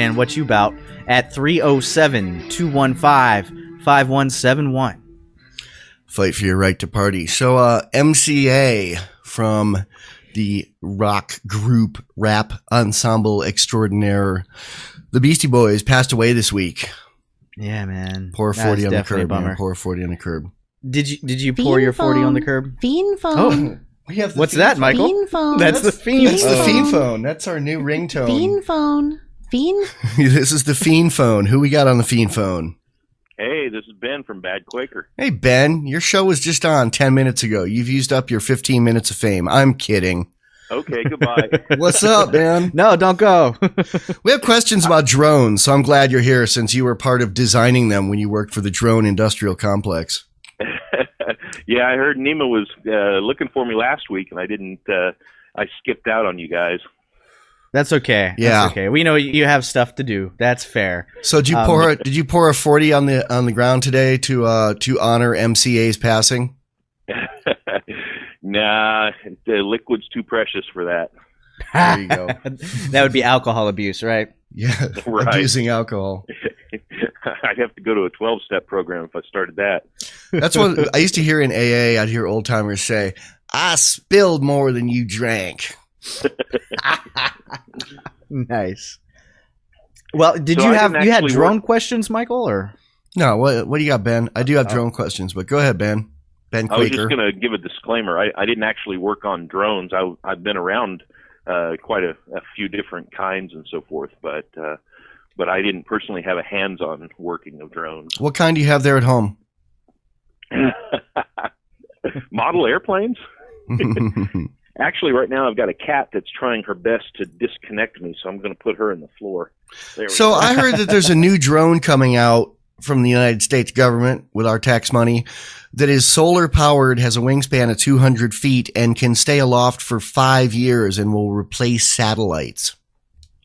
and what you bout at 307-215-5171. Fight for your right to party. So MCA from the rock group rap ensemble extraordinaire, the Beastie Boys, passed away this week. Yeah, man. Pour 40 on the curb. Man. Pour 40 on the curb. Did you pour your 40 on the curb? Fiend phone. Oh, we have what's that, Michael? Fiend phone. That's the Fiend. That's the Fiend phone. That's our new ringtone. Fiend phone. Fiend. This is the Fiend phone. Who we got on the Fiend phone? Hey, this is Ben from Bad Quaker. Hey, Ben, your show was just on 10 minutes ago. You've used up your 15 minutes of fame. I'm kidding. Okay, goodbye. What's up, man? No, don't go. We have questions about drones, so I'm glad you're here since you were part of designing them when you worked for the drone industrial complex. Yeah, I heard Neema was looking for me last week, and I didn't. I skipped out on you guys. That's okay. Yeah. That's okay. We know you have stuff to do. That's fair. So did you pour a 40 on the ground today to honor MCA's passing? Nah, the liquid's too precious for that. There you go. That would be alcohol abuse, right? Yeah, Right. Abusing alcohol. I'd have to go to a 12-step program if I started that. That's what I used to hear in AA. I'd hear old timers say, "I spilled more than you drank." Nice. Well, did So you I have didn't you had actually drone questions, Michael, or? No, what do you got, Ben? I do have drone questions, but go ahead, Ben. Ben I was Quaker. just going to give a disclaimer. I didn't actually work on drones. I've been around quite a few different kinds and so forth, but I didn't personally have a hands-on working of drones. What kind do you have there at home? Model airplanes? Actually, right now I've got a cat that's trying her best to disconnect me, so I'm going to put her in the floor. There we So go. I heard that there's a new drone coming out from the United States government with our tax money that is solar powered, has a wingspan of 200 feet, and can stay aloft for 5 years and will replace satellites.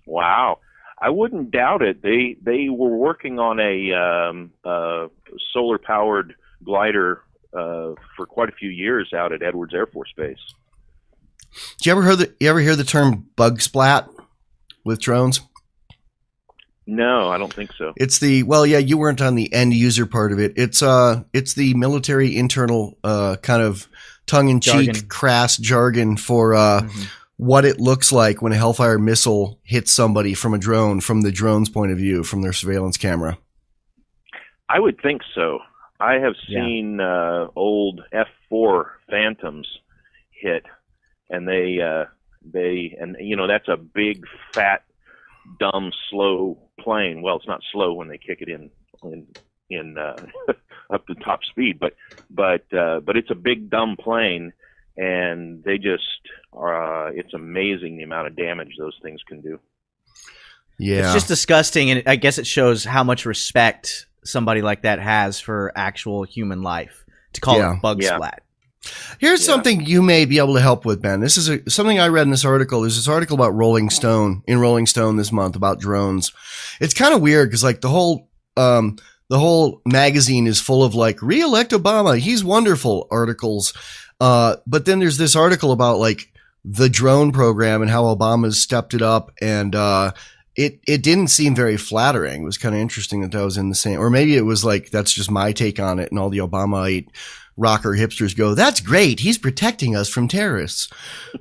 Wow. I wouldn't doubt it. They were working on a solar-powered glider for quite a few years out at Edwards Air Force Base. Do you ever hear the term bug splat with drones? No, I don't think so. It's you weren't on the end user part of it. It's the military internal kind of tongue in cheek crass jargon for what it looks like when a Hellfire missile hits somebody from a drone, from the drone's point of view, from their surveillance camera. I would think so. I have seen old F4 Phantoms hit, and that's a big, fat, dumb, slow plane. Well, it's not slow when they kick it in up to top speed, but it's a big, dumb plane, and they just it's amazing the amount of damage those things can do. Yeah, it's just disgusting, and I guess it shows how much respect somebody like that has for actual human life to call it bug splat. Here's something you may be able to help with, Ben. This is something I read in this article. There's this article about Rolling Stone this month about drones. It's kind of weird because like the whole magazine is full of like re-elect Obama, he's wonderful articles. But then there's this article about like the drone program and how Obama's stepped it up, and it didn't seem very flattering. It was kind of interesting that was in the same, or maybe it was like that's just my take on it, and all the Obamaite rocker hipsters go, that's great, he's protecting us from terrorists.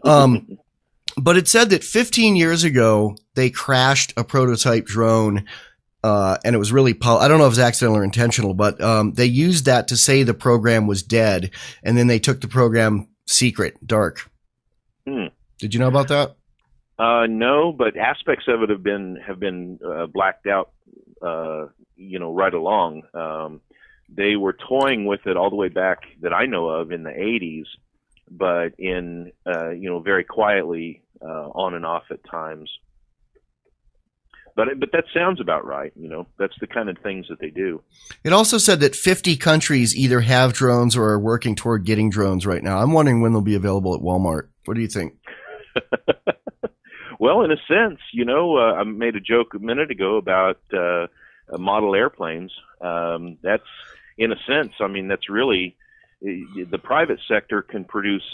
But it said that 15 years ago they crashed a prototype drone, and it was really I don't know if it was accidental or intentional, but they used that to say the program was dead, and then they took the program secret, dark. Did you know about that? No, but aspects of it have been blacked out right along. They were toying with it all the way back that I know of in the 80s, but in very quietly on and off at times. But that sounds about right. That's the kind of things that they do. It also said that 50 countries either have drones or are working toward getting drones right now. I'm wondering when they'll be available at Walmart. What do you think? Well, in a sense, I made a joke a minute ago about model airplanes. That's, in a sense, that's really the private sector can produce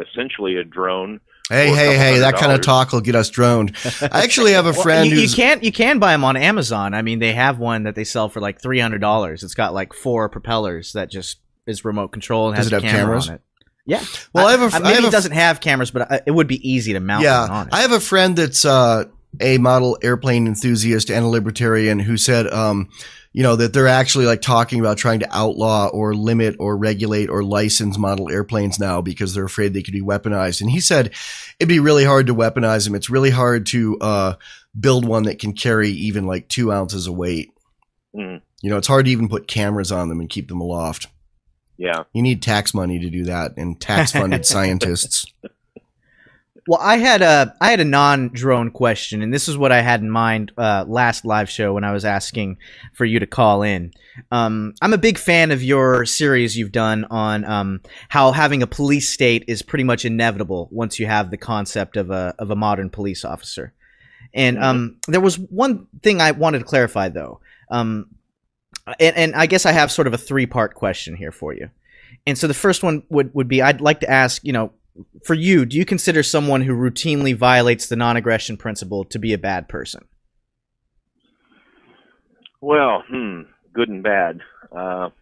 essentially a drone Hey, that kind of talk will get us droned. I actually have a friend you can buy them on Amazon. I mean, they have one that they sell for like $300. It's got like 4 propellers that just is remote control and has a camera on it. Yeah. Well, it doesn't have cameras, but it would be easy to mount one on it. I have a friend that's a model airplane enthusiast and a libertarian who said, that they're actually like talking about trying to outlaw or limit or regulate or license model airplanes now because they're afraid they could be weaponized. And he said it'd be really hard to weaponize them. It's really hard to build one that can carry even like 2 ounces of weight. Mm. It's hard to even put cameras on them and keep them aloft. Yeah. You need tax money to do that and tax-funded scientists. Well, I had a non-drone question, and this is what I had in mind last live show when I was asking for you to call in. I'm a big fan of your series you've done on how having a police state is pretty much inevitable once you have the concept of a modern police officer. And there was one thing I wanted to clarify, though. And I guess I have sort of a 3-part question here for you. And so the first one would be, I'd like to ask, for you, do you consider someone who routinely violates the non-aggression principle to be a bad person? Well, good and bad. Let's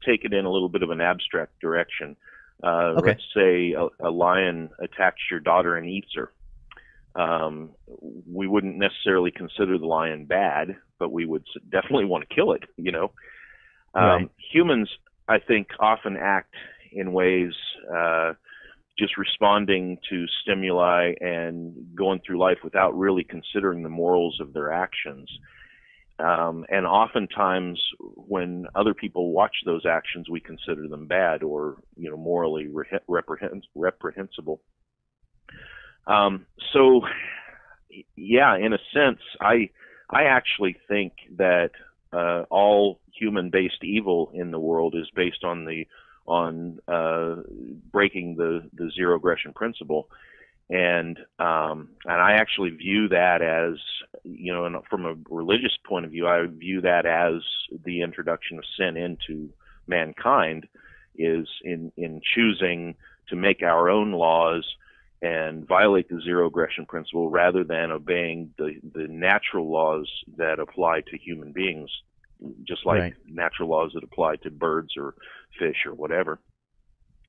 take it in a little bit of an abstract direction. Okay. Let's say a lion attacks your daughter and eats her. We wouldn't necessarily consider the lion bad, but we would definitely want to kill it, Right. Humans, I think, often act in ways just responding to stimuli and going through life without really considering the morals of their actions. And oftentimes when other people watch those actions, we consider them bad or, morally reprehensible. So, yeah, in a sense, I actually think that all human-based evil in the world is based on breaking the zero aggression principle, and I actually view that as, and from a religious point of view, I view that as the introduction of sin into mankind is in choosing to make our own laws and violate the zero aggression principle rather than obeying the natural laws that apply to human beings, just like natural laws that apply to birds or fish or whatever.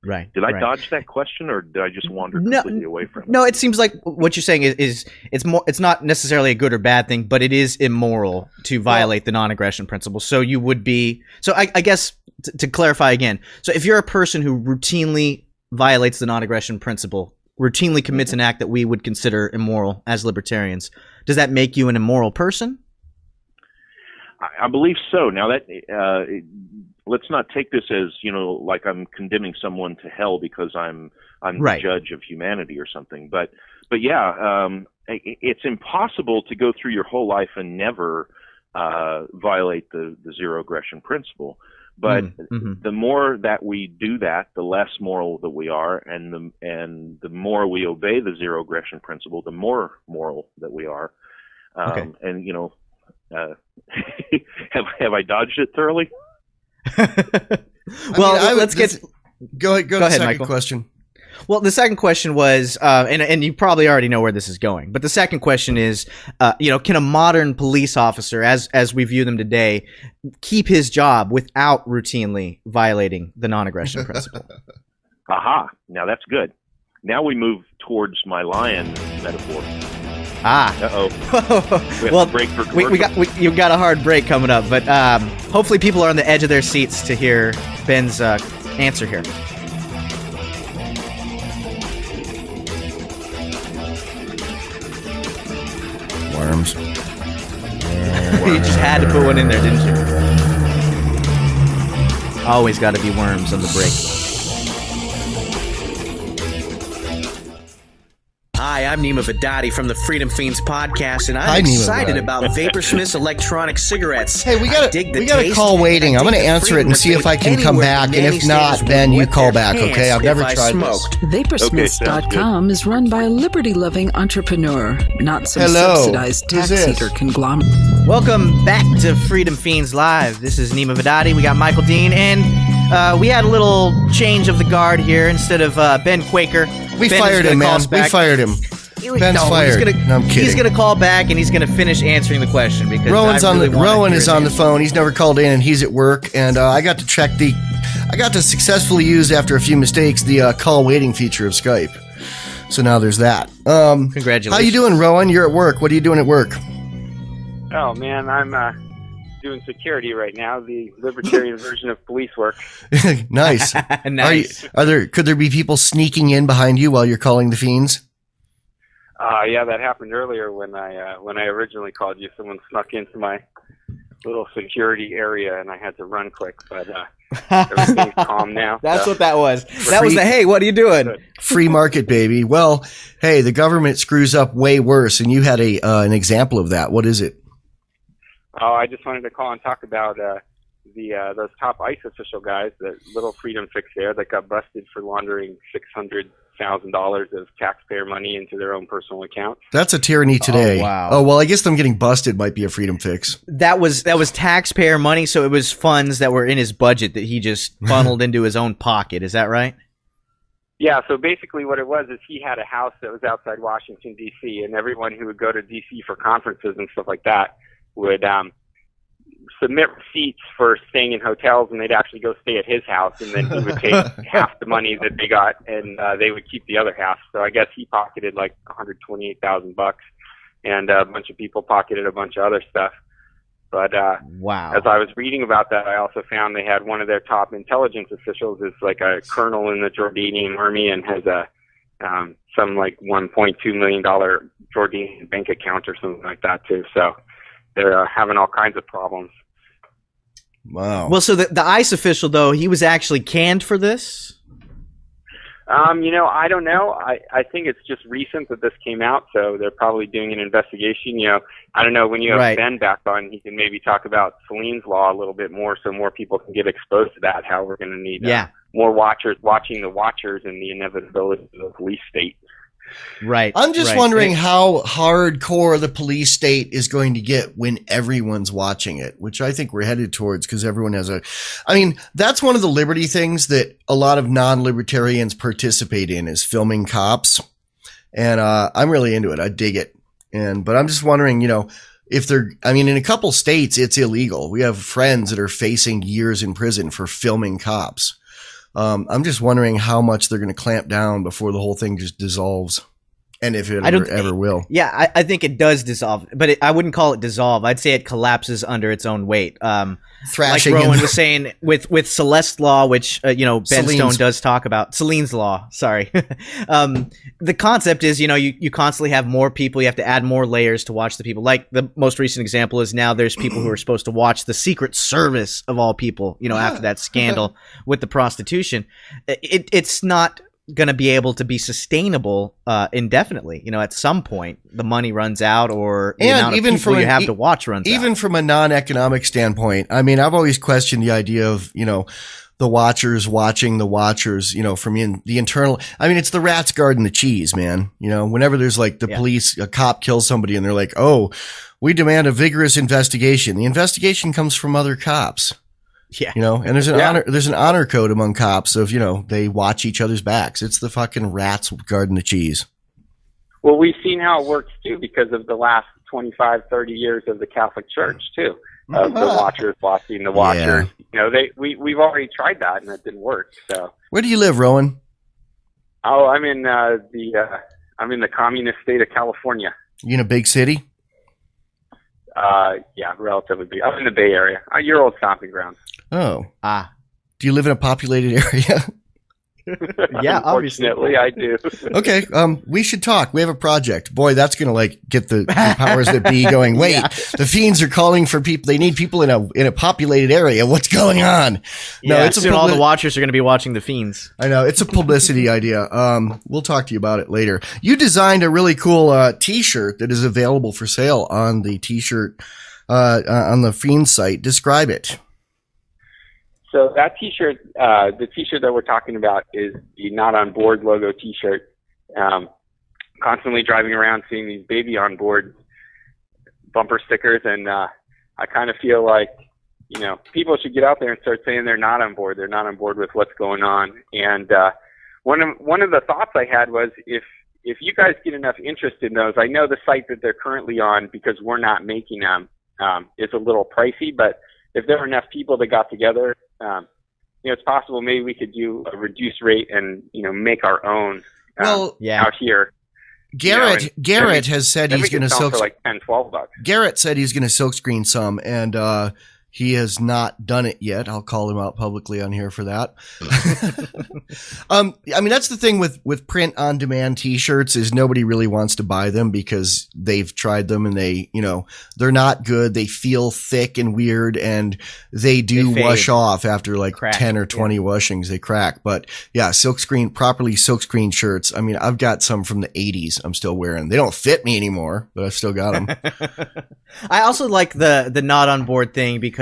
Right. Did I dodge that question, or did I just wander completely away from it? No, it seems like what you're saying is it's not necessarily a good or bad thing, but it is immoral to violate the non-aggression principle. So you would be – so I guess to clarify again, so if you're a person who routinely violates the non-aggression principle, routinely commits an act that we would consider immoral as libertarians, does that make you an immoral person? I believe so. Now that let's not take this as like I'm condemning someone to hell because I'm the judge of humanity or something. But yeah, it's impossible to go through your whole life and never violate the zero aggression principle. But the more that we do that, the less moral that we are, and the more we obey the zero aggression principle, the more moral that we are. And have I dodged it thoroughly? Well, let's get go ahead, second Michael. Question. Well, the second question was, and you probably already know where this is going, but the second question is, can a modern police officer, as we view them today, keep his job without routinely violating the non-aggression principle? Aha! Now that's good. Now we move towards my lion metaphor. Well, you got a hard break coming up, but hopefully people are on the edge of their seats to hear Ben's answer here. Worms. You just had to put one in there, didn't you? Always got to be worms on the break. Hi, I'm Neema Vedadi from the FEENS Podcast, and I'm excited about Vaporsmith's electronic cigarettes. Hey, we got a call waiting. I'm going to answer it and see if I can come back, and if not, then you call back, okay? I've never tried this. Vaporsmiths.com is run by a liberty-loving entrepreneur, not some subsidized tax-eater conglomerate. Welcome back to Freedom Fiends Live. This is Neema Vedadi. We got Michael Dean, and we had a little change of the guard here. Instead of Ben Quaker, we Ben fired him, man. We fired him. Ben's fired. No, I'm kidding. He's gonna call back and he's gonna finish answering the question because Rowan is on the phone. He's never called in and he's at work. And I got to successfully use, after a few mistakes, the call waiting feature of Skype. So now there's that. Congratulations. How you doing, Rowan? You're at work. What are you doing at work? Oh man, I'm doing security right now. The libertarian version of police work. Nice. Nice. Could there be people sneaking in behind you while you're calling the fiends? Yeah, that happened earlier when I originally called you. Someone snuck into my little security area, and I had to run quick. But everything's calm now. That's what that was. That was the, hey, what are you doing? Free market, baby. Well, hey, the government screws up way worse, and you had an example of that. What is it? Oh, I just wanted to call and talk about those top ICE official guys, that little freedom fix there, that got busted for laundering $600,000 of taxpayer money into their own personal accounts. That's a tyranny today. Oh, wow. Oh, well, I guess them getting busted might be a freedom fix. That was taxpayer money, so it was funds that were in his budget that he just funneled into his own pocket. Is that right? Yeah, so basically what it was is he had a house that was outside Washington, D.C., and everyone who would go to D.C. for conferences and stuff like that would submit receipts for staying in hotels, and they'd actually go stay at his house, and then he would take half the money that they got, and they would keep the other half. So I guess he pocketed like $128,000, and a bunch of people pocketed a bunch of other stuff. But wow. As I was reading about that, I also found they had one of their top intelligence officials is like a colonel in the Jordanian army and has some like $1.2 million Jordanian bank account or something like that too. So they're having all kinds of problems. Wow. Well, so the ICE official, though, he was actually canned for this? I don't know. I think it's just recent that this came out, so they're probably doing an investigation. I don't know, when you have Ben back on, he can maybe talk about Celine's Law a little bit more so more people can get exposed to that, how we're going to need more watchers watching the watchers and the inevitability of the police state. Right. I'm just wondering how hardcore the police state is going to get when everyone's watching it, which I think we're headed towards because everyone has that's one of the liberty things that a lot of non-libertarians participate in is filming cops. And, I'm really into it. I dig it. But I'm just wondering, if in a couple states, it's illegal. We have friends that are facing years in prison for filming cops. I'm just wondering how much they're going to clamp down before the whole thing just dissolves, and if it ever will. Yeah, I think it does dissolve, but I wouldn't call it dissolve. I'd say it collapses under its own weight. Thrashing. Like Rowan was saying with Celeste's Law, which Ben Stone does talk about. Celine's Law, sorry. The concept is, you constantly have more people. You have to add more layers to watch the people. Like the most recent example is now there's people who are supposed to watch the Secret Service of all people. After that scandal with the prostitution, it's not going to be able to be sustainable indefinitely. At some point the money runs out, or the amount of people you have to watch runs out. Even from a non-economic standpoint, I've always questioned the idea of the watchers watching the watchers, from the internal. It's the rats guarding the cheese, man. Whenever there's like the police, a cop kills somebody and they're like, oh, we demand a vigorous investigation. The investigation comes from other cops. Yeah. And there's an honor code among cops of, they watch each other's backs. It's the fucking rats guarding the cheese. Well, we've seen how it works too because of the last 25, 30 years of the Catholic Church too. Of the watchers watching the watchers. Yeah. We've already tried that and it didn't work. So where do you live, Rowan? Oh, I'm in the communist state of California. You in a big city? Yeah, relatively big. I'm in the Bay Area. Your old stomping ground. Oh. Do you live in a populated area? Yeah, unfortunately, I do. Okay, we should talk. We have a project. Boy, that's gonna get the powers that be going. Wait, the fiends are calling for people. They need people in a populated area. What's going on? No, soon all the watchers are going to be watching the fiends. I know, it's a publicity idea. We'll talk to you about it later. You designed a really cool T-shirt that is available for sale on the T-shirt on the FEENS site. Describe it. So that T-shirt, the T-shirt that we're talking about is the Not On Board logo T-shirt. Constantly driving around seeing these baby on board bumper stickers, and I kind of feel like people should get out there and start saying they're not on board. They're not on board with what's going on. And one of the thoughts I had was if you guys get enough interest in those, I know the site that they're currently on, because we're not making them, is a little pricey. But if there were enough people that got together, it's possible maybe we could do a reduced rate and make our own out here. Garrett has said he's going to for like $10-12. Garrett said he's going to silkscreen some, and he has not done it yet. I'll call him out publicly on here for that. That's the thing with print on demand t-shirts is nobody really wants to buy them because they've tried them and they're not good. They feel thick and weird, and they wash off after like 10 or 20 washings. They crack. But yeah, properly silkscreen shirts. I've got some from the 80s I'm still wearing. They don't fit me anymore, but I've still got them. I also like the not on board thing because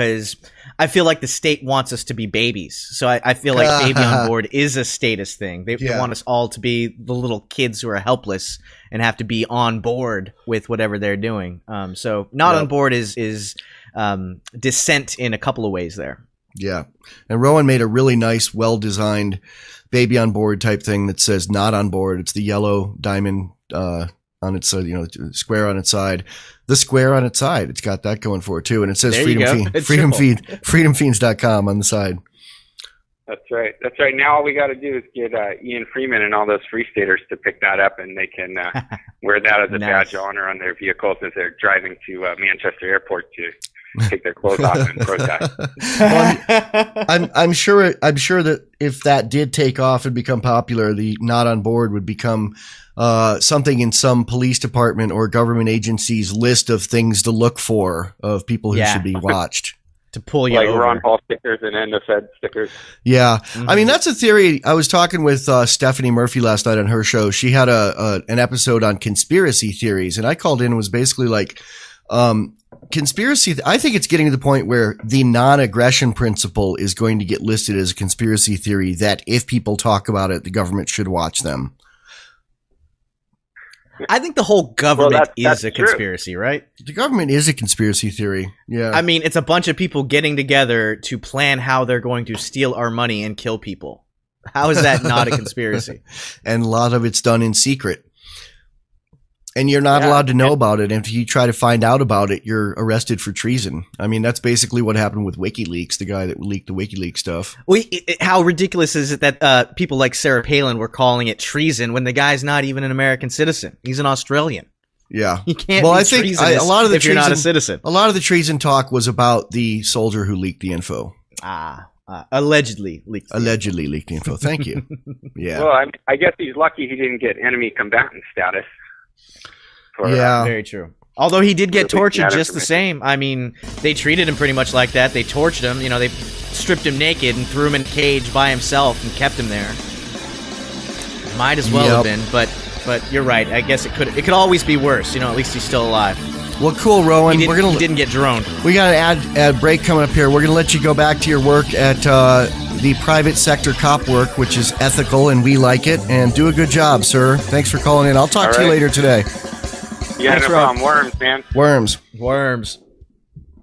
I feel like the state wants us to be babies. So I feel like baby on board is a status thing. They want us all to be the little kids who are helpless and have to be on board with whatever they're doing. So not on board is dissent in a couple of ways there. Yeah. And Rowan made a really nice, well-designed baby on board type thing that says not on board. It's the yellow diamond on its square on its side. The square on its side. It's got that going for it too. And it says freedomfiends.com on the side. That's right. Now all we got to do is get Ian Freeman and all those free staters to pick that up, and they can wear that as a badge of honor on their vehicles as they're driving to Manchester Airport to take their clothes off and protest. I'm sure that if that did take off and become popular, the not on board would become something in some police department or government agency's list of things to look for of people who should be watched. To pull you like over. Ron Paul stickers and end of Fed stickers. Yeah. Mm-hmm. That's a theory. I was talking with Stephanie Murphy last night on her show. She had an episode on conspiracy theories, and I called in and was basically like, conspiracy. I think it's getting to the point where the non-aggression principle is going to get listed as a conspiracy theory that if people talk about it, the government should watch them. I think the whole government is a conspiracy, right? The government is a conspiracy theory. Yeah. It's a bunch of people getting together to plan how they're going to steal our money and kill people. How is that not a conspiracy? And a lot of it's done in secret. And you're not allowed to know about it. And if you try to find out about it, you're arrested for treason. That's basically what happened with WikiLeaks, the guy that leaked the WikiLeaks stuff. How ridiculous is it that people like Sarah Palin were calling it treason when the guy's not even an American citizen? He's an Australian. Yeah. You can't be treasonous if you're not a citizen. A lot of the treason talk was about the soldier who leaked the info. Allegedly leaked the info. Thank you. Yeah. Well, I guess he's lucky he didn't get enemy combatant status. Very true. Although he did get tortured just the same. They treated him pretty much like that. They tortured him. They stripped him naked and threw him in a cage by himself and kept him there. Might as well have been, but you're right. I guess it could always be worse. At least he's still alive. Well, cool, Rowan. He didn't get droned. We got an ad break coming up here. We're going to let you go back to your work at the private sector cop work, which is ethical, and we like it. And do a good job, sir. Thanks for calling in. I'll talk to you later today. Yeah, no problem. Worms, man. Worms.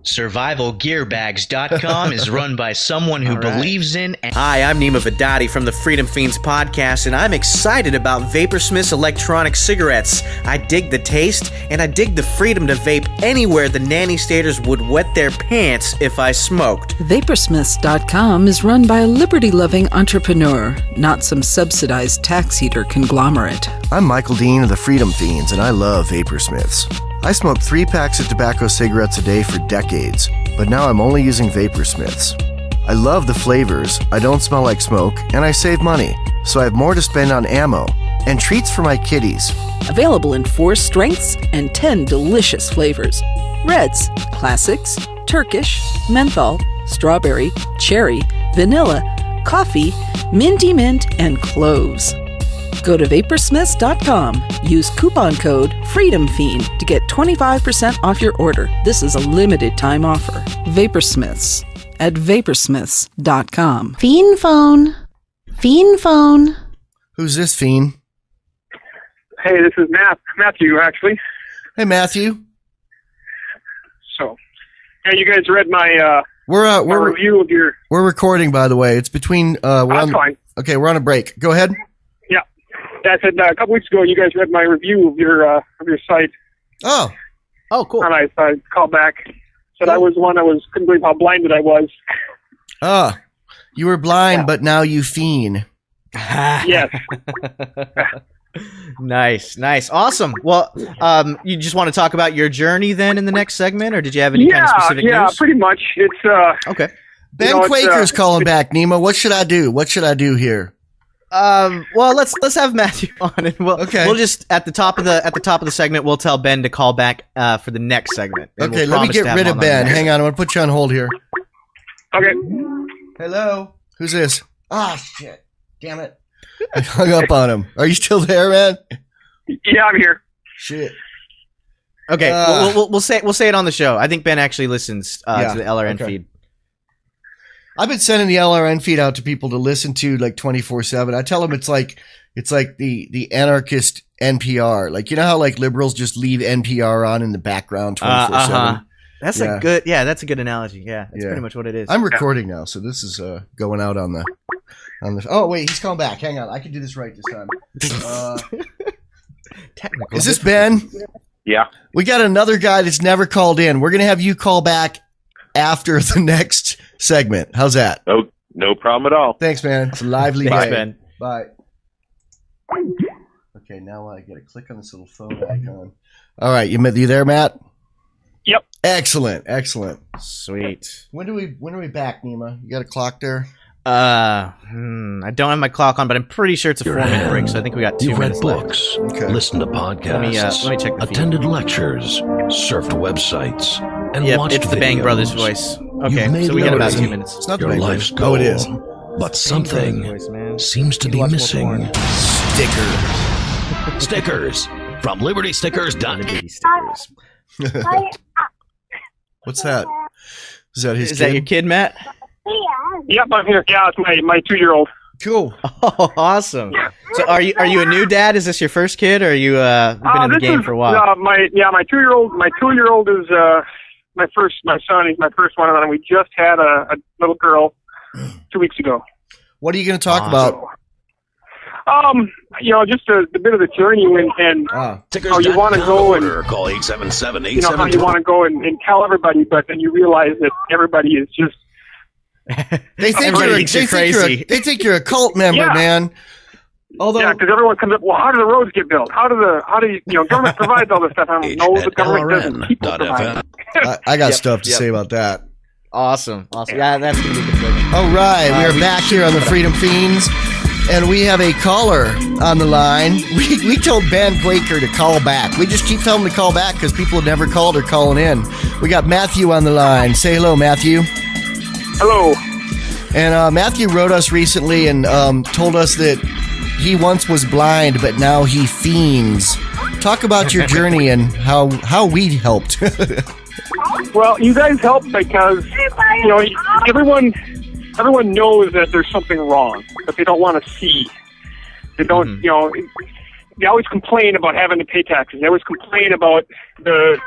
SurvivalGearbags.com is run by someone who believes in... Hi, I'm Neema Vedadi from the Freedom Fiends Podcast, and I'm excited about Vaporsmith's electronic cigarettes. I dig the taste, and I dig the freedom to vape anywhere the nanny staters would wet their pants if I smoked. Vaporsmiths.com is run by a liberty-loving entrepreneur, not some subsidized tax eater conglomerate. I'm Michael Dean of the Freedom Fiends, and I love Vaporsmiths. I smoked 3 packs of tobacco cigarettes a day for decades, but now I'm only using Vaporsmiths. I love the flavors, I don't smell like smoke, and I save money, so I have more to spend on ammo and treats for my kitties. Available in 4 strengths and 10 delicious flavors. Reds, classics, Turkish, menthol, strawberry, cherry, vanilla, coffee, minty mint, and cloves. Go to Vaporsmiths.com. Use coupon code FREEDOMFIEND to get 25% off your order. This is a limited time offer. Vaporsmiths at Vaporsmiths.com. Fiend phone. Who's this, Fiend? Hey, this is Matthew, actually. Hey, Matthew. So, you guys read my We're review of your. We're recording, by the way. It's between. That's fine. Okay, we're on a break. Go ahead. Yeah, I said a couple weeks ago you guys read my review of your site. Oh, cool. And I called back. Said I was one. Couldn't believe how blinded I was. You were blind, but now you fiend. Yes. Nice, awesome. Well, you just want to talk about your journey then in the next segment, or did you have any kind of specific news? Yeah, pretty much. It's okay. Ben Quaker's calling back. Neema, what should I do? What should I do here? Well, let's have Matthew on, and we'll just at the top of the segment we'll tell Ben to call back for the next segment. Okay, let me get rid of Ben. Hang on, I'm gonna put you on hold here. Okay. Hello. Who's this? Shit. Damn it. I hung up on him. Are you still there, man? Yeah, I'm here. Shit. Okay, we'll say it on the show. I think Ben actually listens to the LRN feed. I've been sending the LRN feed out to people to listen to like 24/7. I tell them it's like the anarchist NPR. Like, you know how like liberals just leave NPR on in the background 24/7. That's a good analogy. Yeah, that's pretty much what it is. I'm recording now, so this is going out on the. Oh wait, he's calling back. Hang on, I can do this right this time. Is this Ben? Yeah. We got another guy that's never called in. We're gonna have you call back after the next segment. How's that? Oh, no problem at all. Thanks, man. It's a lively Thanks, day. Ben. Bye. Okay, now I gotta click on this little phone icon. All right, you there, Matt? Yep. Excellent. Sweet. When are we back, Neema? You got a clock there? I don't have my clock on, but I'm pretty sure it's a 4-minute break, so I think we got 2 minutes read books, Okay. listened to podcasts, let me check the feed. attended lectures, surfed websites, and watched it's the Bang videos. Brothers voice. Okay, You've made so we got about liberty 2 minutes. It's not the your Bang life's Brothers. goal. Oh, it is. But something Voice, man. seems to be Watch more missing. porn. Stickers from libertystickers.com. Stickers. What's that? Is that his Is kid? that your kid, Matt? Yep, I'm here. Yeah, it's my 2-year-old. Cool. Oh, awesome. So are you a new dad? Is this your first kid, or are you you've been in the game for a while? My 2-year-old is my son. He's my first one, and then we just had a little girl 2 weeks ago. What are you going to talk about? Just a bit of the journey and how you want to go and call 877 how you want to go and tell everybody, but then you realize that everybody is just They think you're a cult member, man. Although, because everyone comes up, well, how do the roads get built? How do government provides all this stuff? I don't know, the government doesn't. People provide it. I got stuff to say about that. Awesome. Yeah, that's gonna be a good segment. All right, we are back here on the Freedom Fiends, and we have a caller on the line. We told Ben Quaker to call back. We just keep telling him to call back because people have never called or calling in. We got Matthew on the line. Say hello, Matthew. Hello. And Matthew wrote us recently and told us that he once was blind, but now he fiends. Talk about your journey and how we helped. Well, you guys helped because everyone knows that there's something wrong, but they don't want to see. They don't, they always complain about having to pay taxes. They always complain about the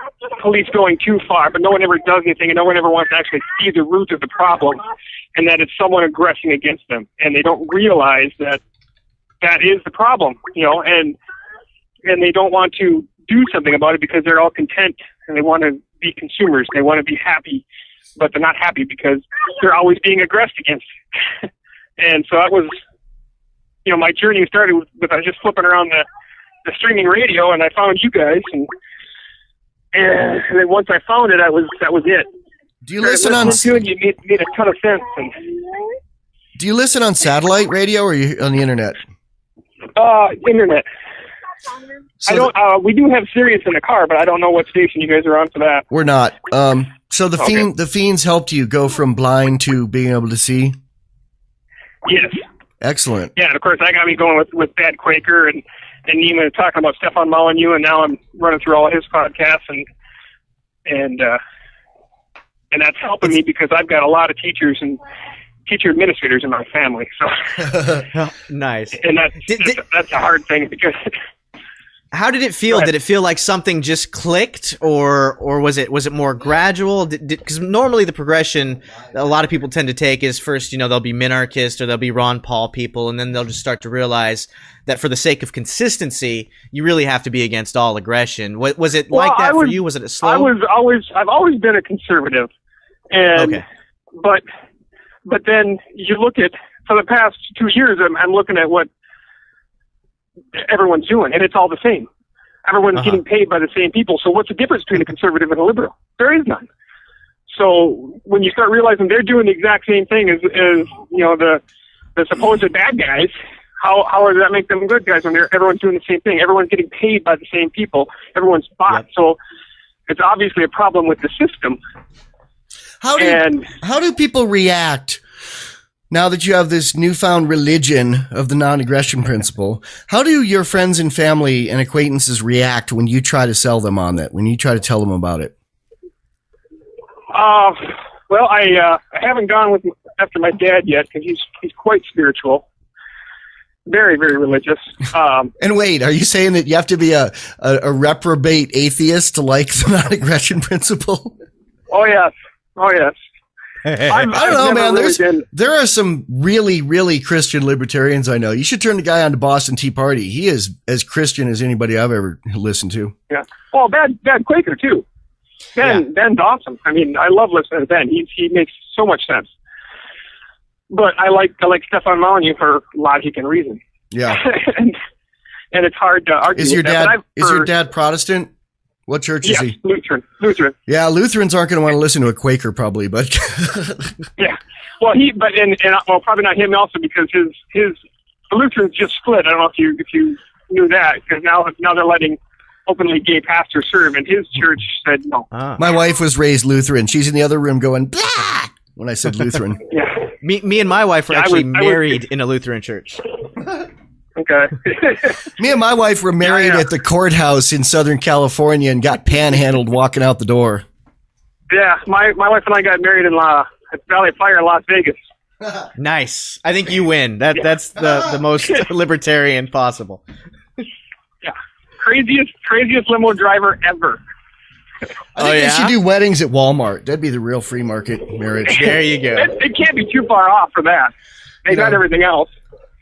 police going too far, but no one ever does anything, and no one ever wants to actually see the root of the problem, and that it's someone aggressing against them. And they don't realize that is the problem, and they don't want to do something about it because they're all content, and they want to be consumers. They want to be happy, but they're not happy because they're always being aggressed against. And so that was, my journey started with I was just flipping around the streaming radio, and I found you guys, and then once I found it, that was it. Do you listen on? You made a ton of sense. And, do you listen on satellite radio or are you on the internet? Internet. So I don't. We do have Sirius in the car, but I don't know what station you guys are on for that. We're not. So the Fiends helped you go from blind to being able to see? Yes. Excellent. Yeah, and of course, that got me going with Bad Quaker and Neema talking about Stefan Molyneux, and now I'm running through all his podcasts, and that's helping me because I've got a lot of teachers and teacher administrators in my family. So nice. And that's a hard thing because How did it feel? Did it feel like something just clicked, or was it more gradual? Because normally the progression a lot of people tend to take is first, they'll be minarchist or they'll be Ron Paul people, and then they'll just start to realize that for the sake of consistency, you really have to be against all aggression. Was it like that for you? Was it a slow? I've always been a conservative, and but then you look at, for the past 2 years, I'm looking at what everyone's doing, and it's all the same. Everyone's getting paid by the same people. So what's the difference between a conservative and a liberal? There is none. So when you start realizing they're doing the exact same thing as the supposed bad guys, how does that make them good guys when everyone's doing the same thing? Everyone's getting paid by the same people. Everyone's bought. Yep. So it's obviously a problem with the system. How do people react now that you have this newfound religion of the non-aggression principle? How do your friends and family and acquaintances react when you try to sell them on that, when you try to tell them about it? Well, I haven't gone after my dad yet because he's quite spiritual. Very, very religious. And wait, are you saying that you have to be a reprobate atheist to like the non-aggression principle? Oh, yes. I don't know, man. There are some really, really Christian libertarians I know. You should turn the guy on to Boston Tea Party. He is as Christian as anybody I've ever listened to. Yeah. Well, bad Quaker too. Ben's awesome. I mean, I love listening to Ben. He makes so much sense. But I like Stefan Molyneux for logic and reason. Yeah. and it's hard to argue. Is your dad Protestant? What church is he? Lutheran. Yeah, Lutherans aren't going to want to listen to a Quaker, probably, but yeah. Well, probably not him also, because the Lutherans just split. I don't know if you knew that, because now they're letting openly gay pastors serve, and his church said no. My wife was raised Lutheran. She's in the other room going blah when I said Lutheran. Yeah. Me and my wife were actually married in a Lutheran church. Okay. Me and my wife were married at the courthouse in Southern California and got panhandled walking out the door. Yeah, my wife and I got married at Valley Fire in Las Vegas. Nice. I think you win. That's the most libertarian possible. Yeah. Craziest limo driver ever. I think they should do weddings at Walmart. That'd be the real free market marriage. There you go. It can't be too far off for that. They got everything else.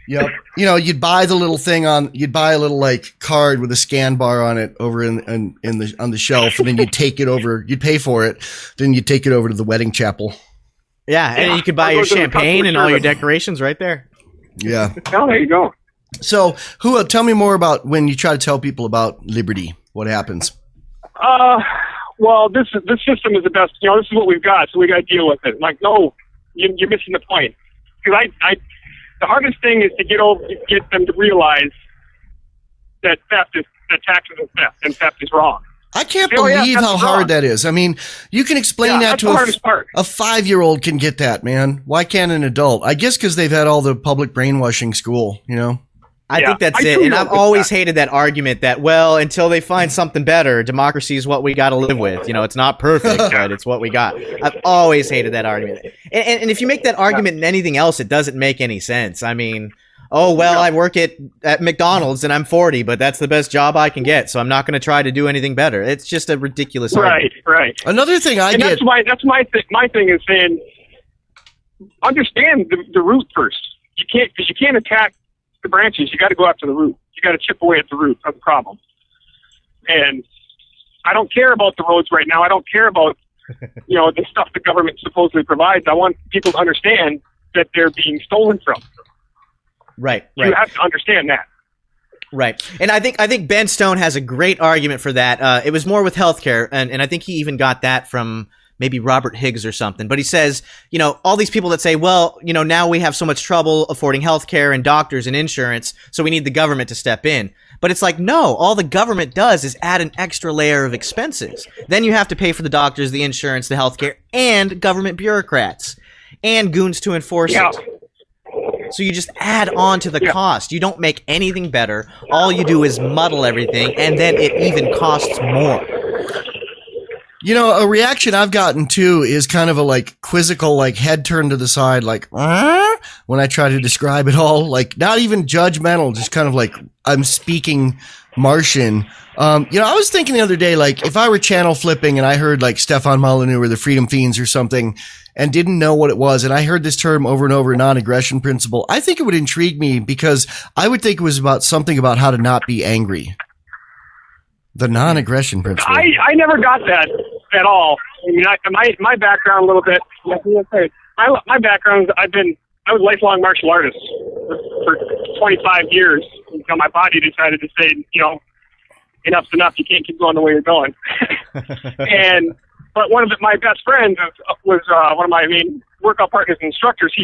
Yep. You'd buy the little thing you'd buy a little like card with a scan bar on it over on the shelf, and then you'd take it over, you'd pay for it, then you'd take it over to the wedding chapel. Yeah, and you could buy your champagne and all your decorations right there. Yeah. Oh, there you go. So, tell me more about when you try to tell people about liberty. What happens? Well, this system is the best. This is what we've got, so we got to deal with it. Like, no, you're missing the point. Because the hardest thing is to get them to realize that taxes is theft, and theft is wrong. I can't believe how hard that is. I mean, you can explain that to a 5-year-old can get that, man. Why can't an adult? I guess because they've had all the public brainwashing school, I think that's it. And I've always hated that argument that, until they find something better, democracy is what we got to live with. It's not perfect, but it's what we got. I've always hated that argument. And if you make that argument in anything else, it doesn't make any sense. I mean, I work at McDonald's and I'm 40, but that's the best job I can get, so I'm not going to try to do anything better. It's just a ridiculous argument. Right. Another thing that's my thing is saying, understand the root first. Because you can't attack the branches. You got to go after the root. You got to chip away at the root of the problem. And I don't care about the roads right now. I don't care about the stuff the government supposedly provides. I want people to understand that they're being stolen from. Right. You have to understand that. Right. And I think Ben Stone has a great argument for that. It was more with healthcare, and I think he even got that from maybe Robert Higgs or something. But he says, all these people that say, now we have so much trouble affording healthcare and doctors and insurance, so we need the government to step in. But it's like, no, all the government does is add an extra layer of expenses. Then you have to pay for the doctors, the insurance, the healthcare, and government bureaucrats and goons to enforce it. So you just add on to the cost. You don't make anything better. All you do is muddle everything, and then it even costs more. You know, a reaction I've gotten too is kind of a like quizzical, like head turned to the side, like, when I try to describe it all, like not even judgmental, just kind of like I'm speaking Martian. You know, I was thinking the other day, like if I were channel flipping and I heard like Stefan Molyneux or the Freedom Fiends or something and didn't know what it was, and I heard this term over and over, non-aggression principle, I think it would intrigue me because I would think it was about something about how to not be angry. The non-aggression principle. I never got that at all. I mean, my background a little bit. My background is I was a lifelong martial artist for 25 years until my body decided to say, you know, enough's enough. You can't keep going the way you're going. But my best friends was one of my main workout partners and instructors.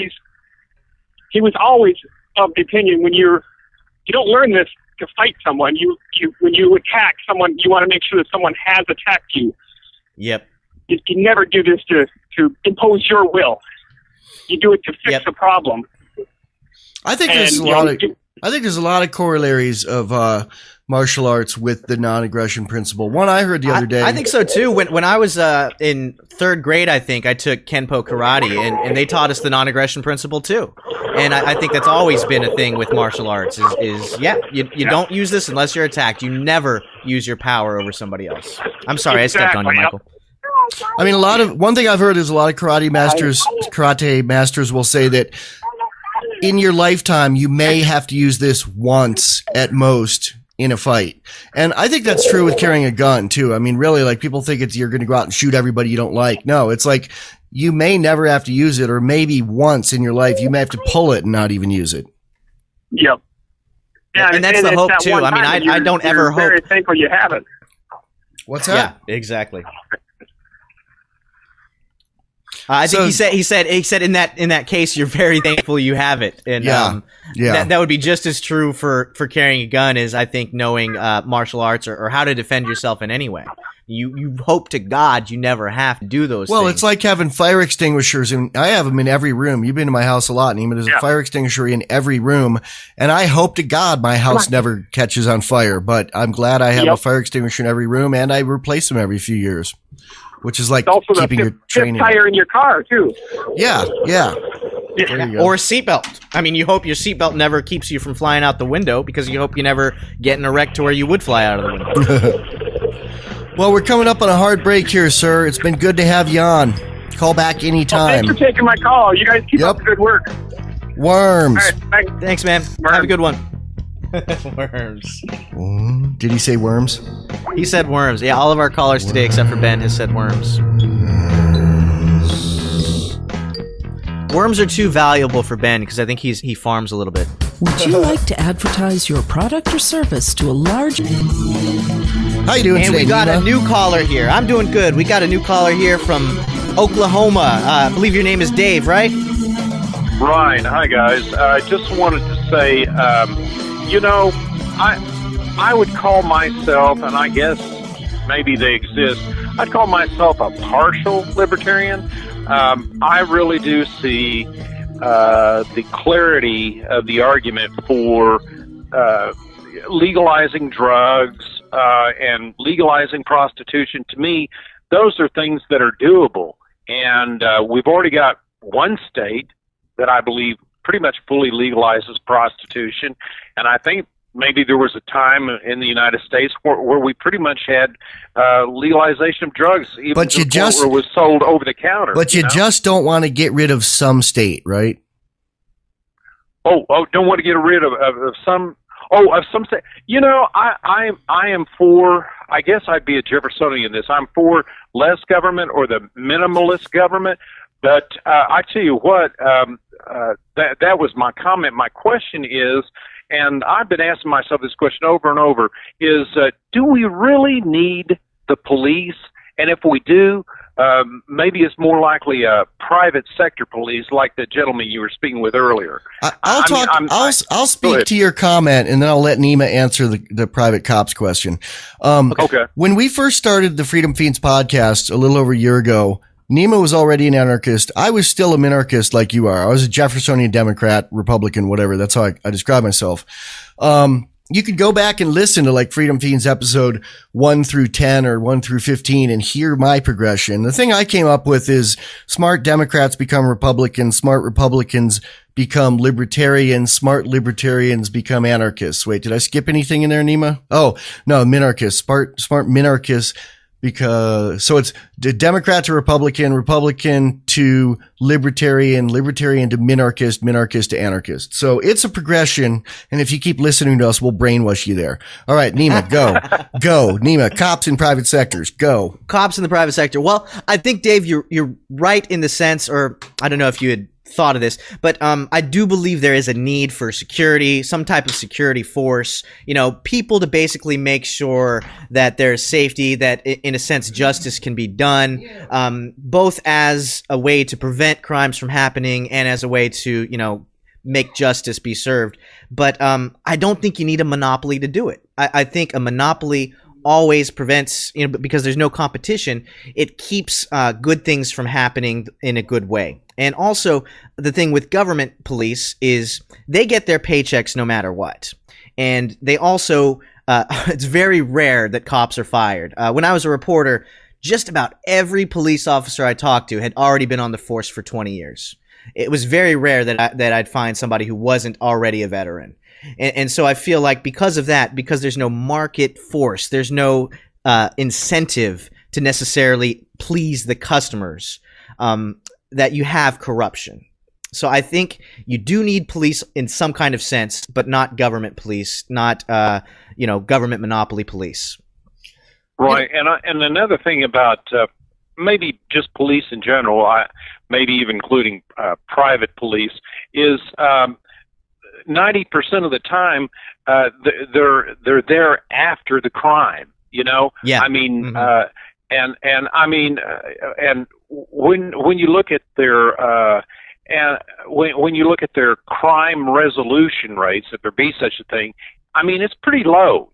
He was always of the opinion you don't learn this to fight someone. When you attack someone, you want to make sure that someone has attacked you. Yep. You never do this to impose your will. You do it to fix a problem. I think there's a lot of corollaries of martial arts with the non-aggression principle. One I heard the other day. I think so too. When I was in third grade, I think I took Kenpo karate, and they taught us the non-aggression principle too. And I think that's always been a thing with martial arts you don't use this unless you're attacked. You never use your power over somebody else. I'm sorry, I stepped on you, Michael. I mean, one thing I've heard is a lot of karate masters will say that in your lifetime, you may have to use this once at most in a fight. And I think that's true with carrying a gun too. I mean, really, like people think you're going to go out and shoot everybody you don't like. No, it's like you may never have to use it, or maybe once in your life you may have to pull it and not even use it. Yep. Yeah, and that's the hope too. I mean, I don't ever hope. Very thankful you have it. What's that? Yeah, exactly. I think he said in that case you're very thankful you have it, and that would be just as true for carrying a gun as I think knowing martial arts or how to defend yourself in any way. You hope to God you never have to do those things. Well, it's like having fire extinguishers, and I have them in every room. You've been to my house a lot, Neema. There's a fire extinguisher in every room, and I hope to God my house never catches on fire, but I'm glad I have a fire extinguisher in every room, and I replace them every few years. Which is like also keeping your training. Tire in your car too. Yeah. Or a seatbelt. I mean, you hope your seatbelt never keeps you from flying out the window because you hope you never get in a wreck to where you would fly out of the window. Well, we're coming up on a hard break here, sir. It's been good to have you on. Call back anytime. Thanks for taking my call. You guys keep up the good work. Worms. All right, thanks, man. Worms. Have a good one. Worms. Did he say worms? He said worms. Yeah, all of our callers today, except for Ben, has said worms. Worms are too valuable for Ben because I think he farms a little bit. Would you like to advertise your product or service to a large... How you doing today, we got Neema? a new caller here. I'm doing good. We got a new caller here from Oklahoma. I believe your name is Dave, right? Right. Hi, guys. I just wanted to say, I would call myself, and I guess maybe they exist, I'd call myself a partial libertarian. I really do see the clarity of the argument for legalizing drugs and legalizing prostitution. To me, those are things that are doable. And we've already got one state that I believe pretty much fully legalizes prostitution. And I think maybe there was a time in the United States where we pretty much had legalization of drugs, even but you just where it was sold over the counter. But you just don't want to get rid of some state, right? Oh, don't want to get rid of some. Of some state. I am for. I guess I'd be a Jeffersonian in this. I'm for less government or the minimalist government. But I tell you what, that was my comment. My question is, and I've been asking myself this question over and over, is do we really need the police? And if we do, maybe it's more likely a private sector police like the gentleman you were speaking with earlier. I'll speak to your comment, and then I'll let Neema answer the private cops question. Okay. When we first started the Freedom Fiends podcast a little over a year ago, Neema was already an anarchist. I was still a minarchist like you are. I was a Jeffersonian Democrat, Republican, whatever. That's how I describe myself. you could go back and listen to like Freedom Fiends episode 1 through 10 or 1 through 15 and hear my progression. The thing I came up with is smart Democrats become Republicans, smart Republicans become libertarians, smart libertarians become anarchists. Wait, did I skip anything in there, Neema? Oh, no, minarchists, smart minarchists. Because, so it's Democrat to Republican, Republican to libertarian, libertarian to minarchist, minarchist to anarchist. So it's a progression. And if you keep listening to us, we'll brainwash you there. All right, Neema, go. Go. Neema, cops in private sectors, go. Cops in the private sector. Well, I think, Dave, you're right in the sense, or I don't know if you had thought of this, but I do believe there is a need for security, some type of security force, people to basically make sure that there's safety, that in a sense justice can be done, both as a way to prevent crimes from happening and as a way to, make justice be served. But I don't think you need a monopoly to do it. I think a monopoly always prevents, because there's no competition, it keeps good things from happening in a good way. And also, the thing with government police is they get their paychecks no matter what. And they also, it's very rare that cops are fired. When I was a reporter, just about every police officer I talked to had already been on the force for 20 years. It was very rare that I'd find somebody who wasn't already a veteran. And so I feel like because of that, because there's no market force, there's no incentive to necessarily please the customers, that you have corruption. So I think you do need police in some kind of sense, but not government police, not government monopoly police. Right, and another thing about maybe just police in general, maybe even including private police, is 90% of the time they're there after the crime. Yeah. I mean, and I mean, and when you look at their when you look at their crime resolution rates, if there be such a thing, I mean, it's pretty low,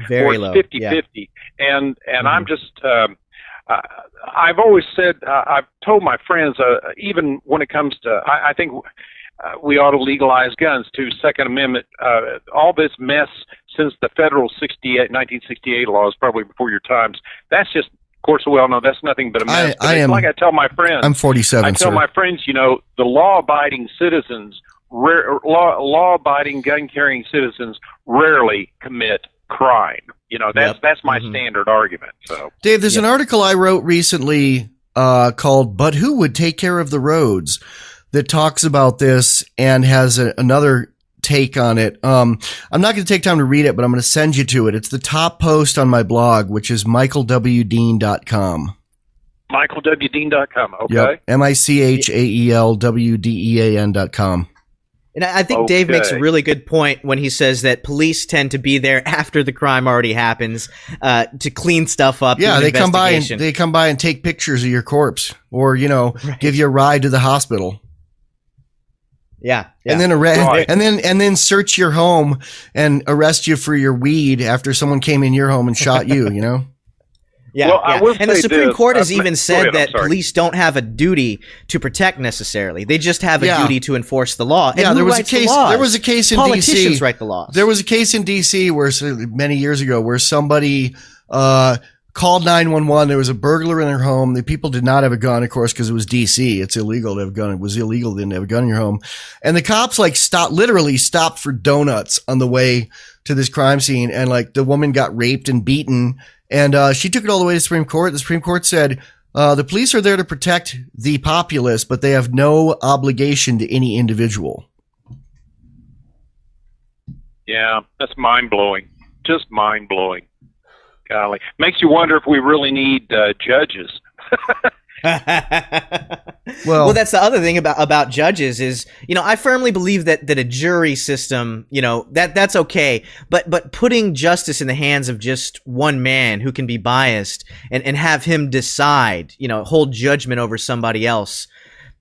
Very or low. 50-50. Yeah. And I'm just, I've always said, I've told my friends, even when it comes to, I think we ought to legalize guns too, Second Amendment, all this mess since the federal 1968 laws, probably before your times, that's just, of course, we all know that's nothing but a mess. Like I tell my friends, I'm 47, I tell my friends, the law-abiding citizens, law-abiding gun-carrying citizens rarely commit crime. That's my standard argument. So, Dave, there's an article I wrote recently called "But Who Would Take Care of the Roads?" that talks about this and has another take on it. I'm not going to take time to read it, but I'm going to send you to it. It's the top post on my blog, which is michaelwdean.com. michaelwdean.com. Okay. Yep. michaelwdean.com. And I think Dave makes a really good point when he says that police tend to be there after the crime already happens, to clean stuff up. Yeah, they come by and take pictures of your corpse, or give you a ride to the hospital. Yeah. And then and then search your home and arrest you for your weed after someone came in your home and shot you. Yeah, well, and the Supreme Court has even said that police don't have a duty to protect necessarily. They just have a duty to enforce the law. And there was a case. There was a case in Politicians DC. write the laws. There was a case in DC where many years ago where somebody called 911. There was a burglar in their home. The people did not have a gun, of course, because it was DC. It's illegal to have a gun. It was illegal to have a gun in your home. And the cops literally stopped for donuts on the way to this crime scene. And the woman got raped and beaten. And she took it all the way to the Supreme Court. The Supreme Court said, the police are there to protect the populace, but they have no obligation to any individual. Yeah, that's mind-blowing. Just mind-blowing. Golly. Makes you wonder if we really need judges. Well, that's the other thing about judges is, I firmly believe that a jury system, that's okay. But putting justice in the hands of just one man who can be biased and have him decide, hold judgment over somebody else.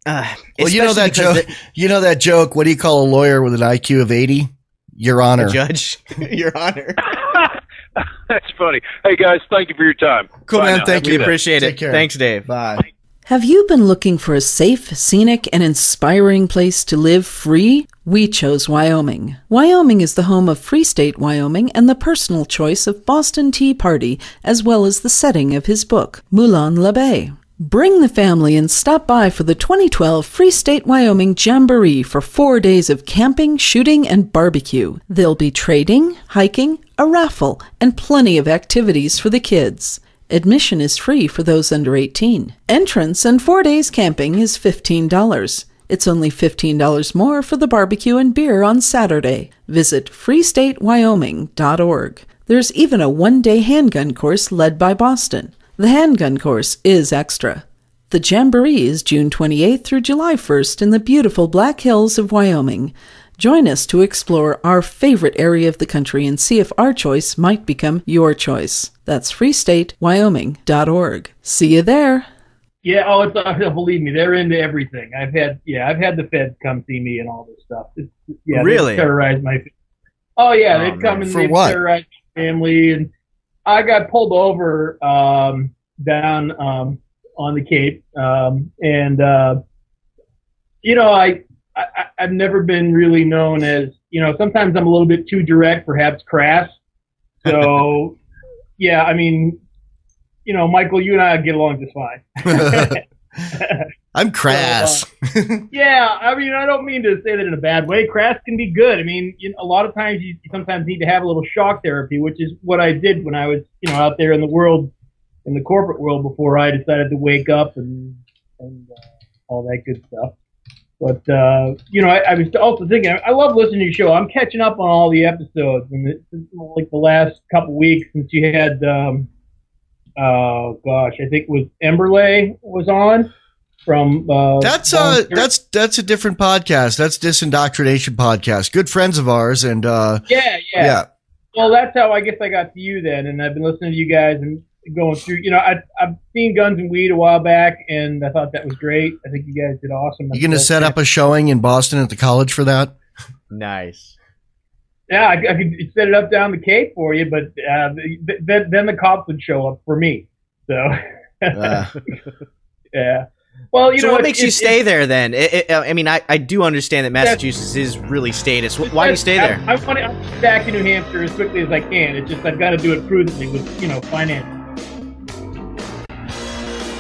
Well, that joke. That joke. What do you call a lawyer with an IQ of 80? Your Honor. A judge. Your Honor. That's funny. Hey, guys, thank you for your time. Cool, man. Thank you. We appreciate it. Take care. Thanks, Dave. Bye. Have you been looking for a safe, scenic, and inspiring place to live free? We chose Wyoming. Wyoming is the home of Free State Wyoming and the personal choice of Boston Tea Party, as well as the setting of his book, Moulin l'Abbé. Bring the family and stop by for the 2012 Free State Wyoming Jamboree for 4 days of camping, shooting, and barbecue. There'll be trading, hiking, a raffle, and plenty of activities for the kids. Admission is free for those under 18. Entrance and 4 days camping is $15. It's only $15 more for the barbecue and beer on Saturday. Visit freestatewyoming.org. There's even a 1-day handgun course led by Boston. The handgun course is extra. The Jamboree is June 28th through July 1st in the beautiful Black Hills of Wyoming. Join us to explore our favorite area of the country and see if our choice might become your choice. That's freestatewyoming.org. See you there. Yeah, believe me, they're into everything. I've had the feds come see me and all this stuff. Really? They terrorize my family. Oh yeah, they'd come and they'd terrorize my family, and I got pulled over down on the Cape, I've never been really known as, sometimes I'm a little bit too direct, perhaps crass. So, yeah, I mean, Michael, you and I get along just fine. I'm crass. Yeah, I mean, I don't mean to say that in a bad way. Crass can be good. I mean, a lot of times you sometimes need to have a little shock therapy, which is what I did when I was, out there in the world, in the corporate world, before I decided to wake up and all that good stuff. But, I was also thinking, I love listening to your show. I'm catching up on all the episodes, and it's like the last couple weeks since you had, I think it was Emberlay was on from. That's a different podcast. That's Disindoctrination Podcast. Good friends of ours, and yeah. Well, that's how I guess I got to you then, and I've been listening to you guys and going through. I've seen Guns and Weed a while back, and I thought that was great. I think you guys did awesome. You going to set up a showing in Boston at the college for that? Nice. Yeah, I could set it up down the Cape for you, but then the cops would show up for me. So, yeah. Well, so what makes you stay there then? I mean, I do understand that Massachusetts is really statist. Why do you stay there? I want to get back to New Hampshire as quickly as I can. It's just I've got to do it prudently with finance.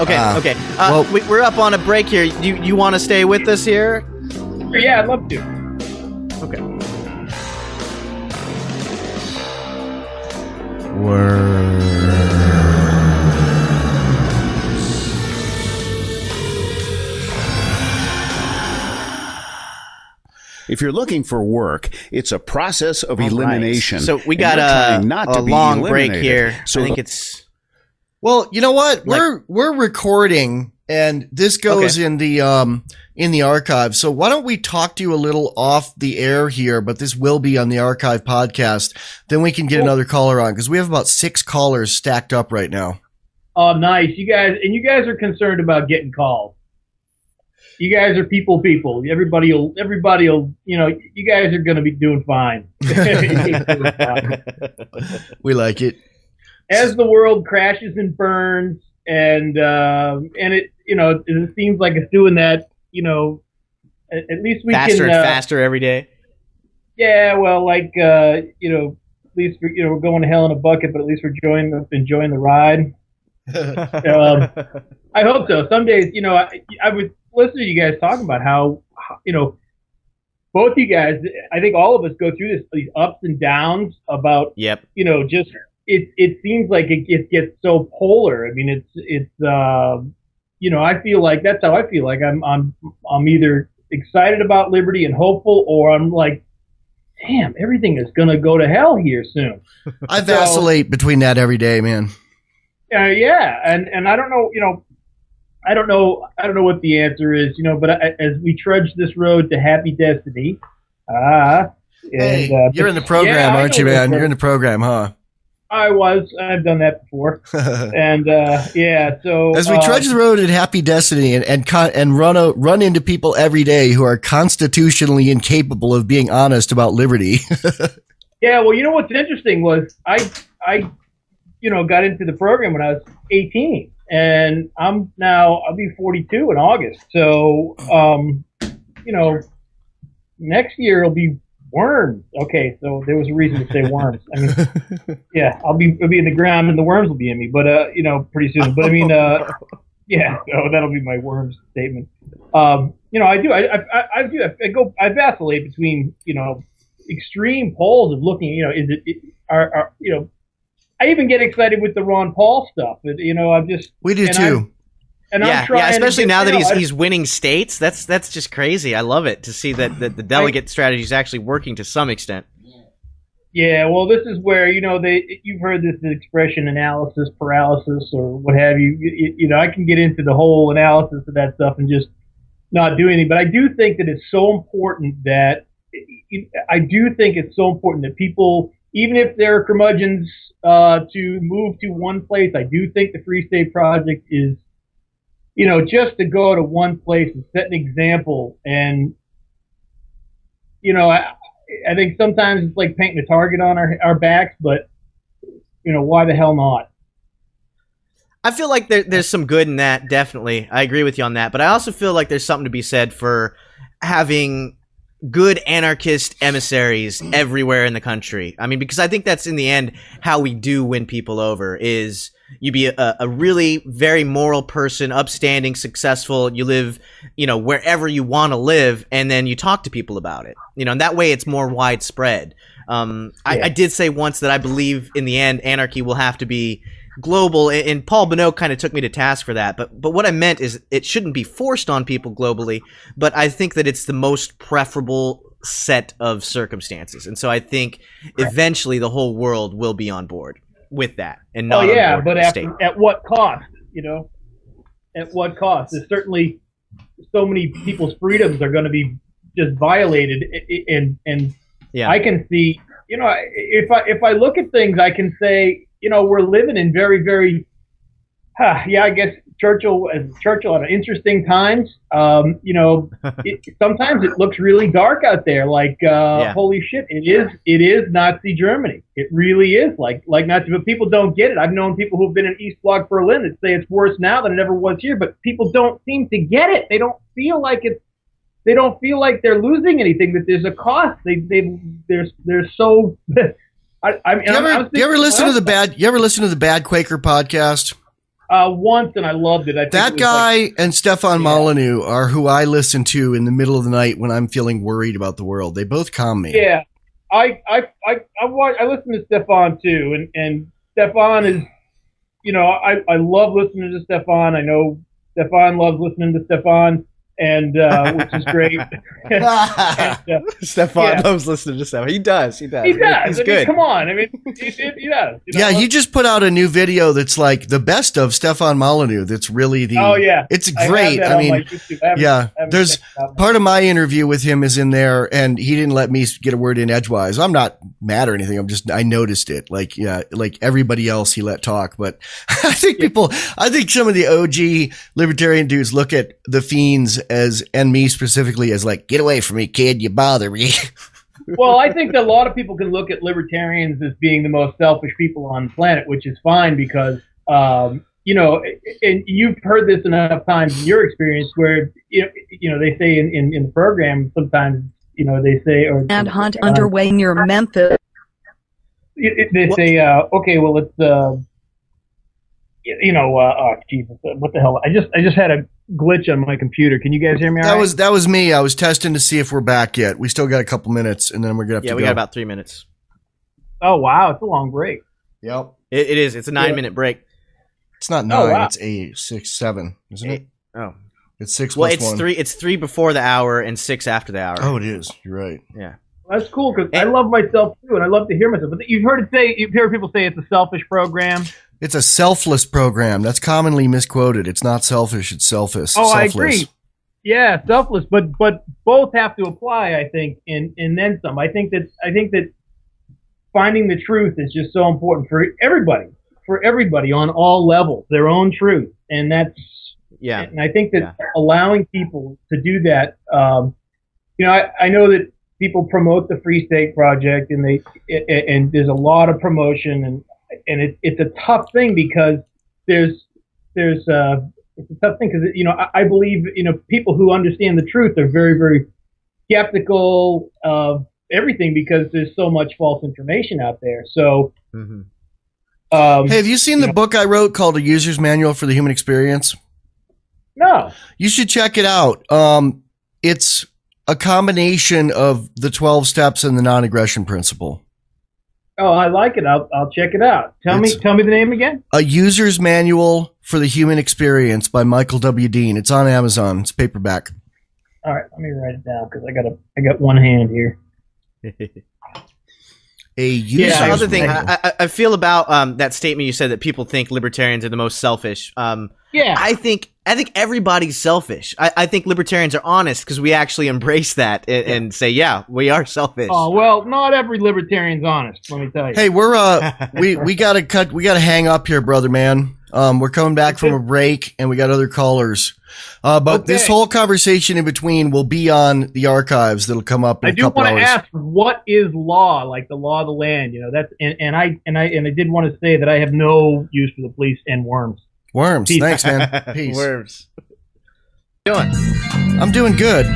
Okay. We're up on a break here. You want to stay with us here? Yeah, I'd love to. Okay. If you're looking for work, it's a process of elimination. Right. So we got a long break here. So I think it's. Well, you know what? We're recording, and this goes in the archive. So why don't we talk to you a little off the air here? But this will be on the archive podcast. Then we can get another caller on, because we have about 6 callers stacked up right now. Oh, nice! You guys are concerned about getting calls. You guys are people. Everybody will. You guys are going to be doing fine. We like it. As the world crashes and burns, and it it seems like it's doing that. At least we faster can and faster every day. Yeah, well, at least we're going to hell in a bucket, but at least we're enjoying the ride. I hope so. Some days, I was listening to you guys talking about how both you guys, I think all of us go through these ups and downs about, just it seems like it gets so polar. I mean, it's I feel like that's how I feel like I'm either excited about liberty and hopeful, or I'm like, damn, everything is going to go to hell here soon. I vacillate between that every day, man. Yeah, and I don't know, I don't know what the answer is, but as we trudge this road to happy destiny, you're in the program, aren't you, man? You're in the program, huh? I've done that before, and so as we trudge the road at happy destiny and run into people every day who are constitutionally incapable of being honest about liberty. Yeah, well, what's interesting was I got into the program when I was 18, and I'll be 42 in August. So, next year it'll be worms. Okay, so there was a reason to say worms. I mean, yeah, I'll be in the ground and the worms will be in me, but pretty soon. But I mean, yeah, so that'll be my worms statement. I vacillate between extreme poles of looking. I even get excited with the Ron Paul stuff. We do too. Especially now that he's winning states. That's just crazy. I love it to see that the delegate strategy is actually working to some extent. Yeah, well, this is where you've heard this expression analysis paralysis or what have you. I can get into the whole analysis of that stuff and just not do anything. But I do think that it's so important that people, even if they're curmudgeons, to move to one place. I do think the Free State Project is, just to go to one place and set an example. And, I think sometimes it's like painting a target on our backs, but, why the hell not? I feel like there's some good in that, definitely. I agree with you on that. But I also feel like there's something to be said for having good anarchist emissaries everywhere in the country. I mean, because I think that's in the end how we do win people over is you be a really very moral person, upstanding, successful. You live, wherever you want to live, and then you talk to people about it. And that way it's more widespread. I did say once that I believe in the end anarchy will have to be global, and Paul Bonneau kind of took me to task for that. But what I meant is it shouldn't be forced on people globally, but I think that it's the most preferable set of circumstances. And so I think eventually the whole world will be on board with that. And not on board but at what cost? At what cost? There's certainly so many people's freedoms are going to be just violated, and I can see, if I look at things, I can say, we're living in very, very, I guess Churchill at interesting times. Sometimes it looks really dark out there. Like, holy shit, it is Nazi Germany. It really is like Nazi, but people don't get it. I've known people who've been in East Bloc Berlin that say it's worse now than it ever was here, but people don't seem to get it. They don't feel like they don't feel like they're losing anything, that there's a cost. They're so, you ever listen to the Bad Quaker podcast? Once, and I loved it. That guy and Stefan Molyneux are who I listen to in the middle of the night when I'm feeling worried about the world. They both calm me. Yeah, I listen to Stefan too, and Stefan is, I love listening to Stefan. I know Stefan loves listening to Stefan. And which is great. Stefan loves listening to Stefan. He does. He's good. Come on. I mean, he does. He just put out a new video that's like the best of Stefan Molyneux. That's really the. Oh yeah, it's great. I mean, there's part of my interview with him is in there, and he didn't let me get a word in edgewise. I'm not mad or anything. I noticed it. Like everybody else, he let talk. But I think some of the OG libertarian dudes look at the FEENS and me specifically as like, get away from me, kid, you bother me. Well, I think that a lot of people can look at libertarians as being the most selfish people on the planet, which is fine because, and you've heard this enough times in your experience where, they say in the program sometimes, they say, or and hunt underway near Memphis. They say, okay, well, it's, oh Jesus, what the hell? I just had a glitch on my computer. Can you guys hear me all right? That was me. I was testing to see if we're back yet. We still got a couple minutes, and then we're gonna have to go. We got about 3 minutes. Oh wow, it's a long break. Yep, it is. It's a 9-minute break. It's not 9. Wow. It's 8, 6, 7, isn't it? Oh, it's 6. Well, plus it's 1. 3. It's 3 before the hour and 6 after the hour. Oh, it is. You're right. Yeah. That's cool because I love myself too, and I love to hear myself. But you've heard people say it's a selfish program. It's a selfless program. That's commonly misquoted. It's not selfish. It's selfish. Oh, selfless. I agree. Yeah, selfless, but both have to apply, I think, and then some. I think that finding the truth is just so important for everybody on all levels, their own truth, and that's And I think that allowing people to do that, I know that people promote the Free State Project, and there's a lot of promotion and it's a tough thing because there's it's a tough thing because, I believe, people who understand the truth are very, very skeptical of everything because there's so much false information out there. So, hey, have you seen the book I wrote called A User's Manual for the Human Experience? No. You should check it out. It's a combination of the 12 steps and the non-aggression principle. Oh, I like it. I'll check it out. Tell me the name again. A User's Manual for the Human Experience by Michael W. Dean. It's on Amazon. It's paperback. All right, let me write it down because I got one hand here. The other thing I feel about that statement you said that people think libertarians are the most selfish. I think everybody's selfish. I think libertarians are honest because we actually embrace that and say, yeah, we are selfish. Oh well, not every libertarian's honest. Let me tell you. Hey, we gotta hang up here, brother man. We're coming back from a break and we got other callers. But this whole conversation in between will be on the archives that'll come up in a couple hours. I do want to ask, what is law? Like the law of the land, that's and I did want to say that I have no use for the police and worms. Worms. Peace. Thanks, man. Peace. Worms. Doing? I'm doing good.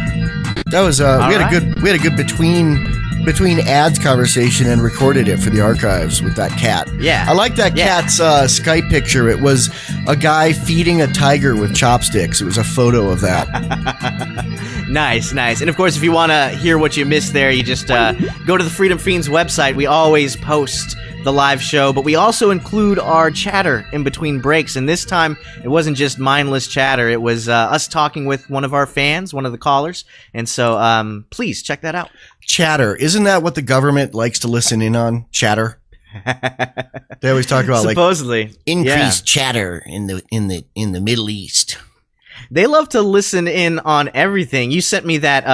That was we had a good between ads conversation and recorded it for the archives with that cat. Yeah. I like that cat's Skype picture. It was a guy feeding a tiger with chopsticks. It was a photo of that. Nice. And of course, if you want to hear what you missed there, you just go to the Freedom Fiends website. We always post the live show, but we also include our chatter in between breaks. And this time, it wasn't just mindless chatter. It was us talking with one of our fans, one of the callers. And so please check that out. Chatter. Isn't that what the government likes to listen in on? Chatter. They always talk about supposedly increased chatter in the Middle East. They love to listen in on everything. You sent me that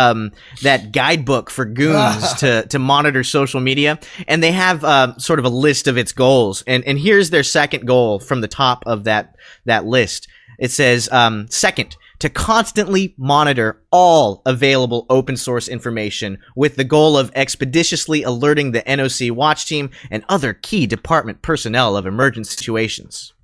that guidebook for goons to monitor social media, and they have sort of a list of its goals. And here's their second goal from the top of that list. It says, second, to constantly monitor all available open source information with the goal of expeditiously alerting the NOC watch team and other key department personnel of emergency situations.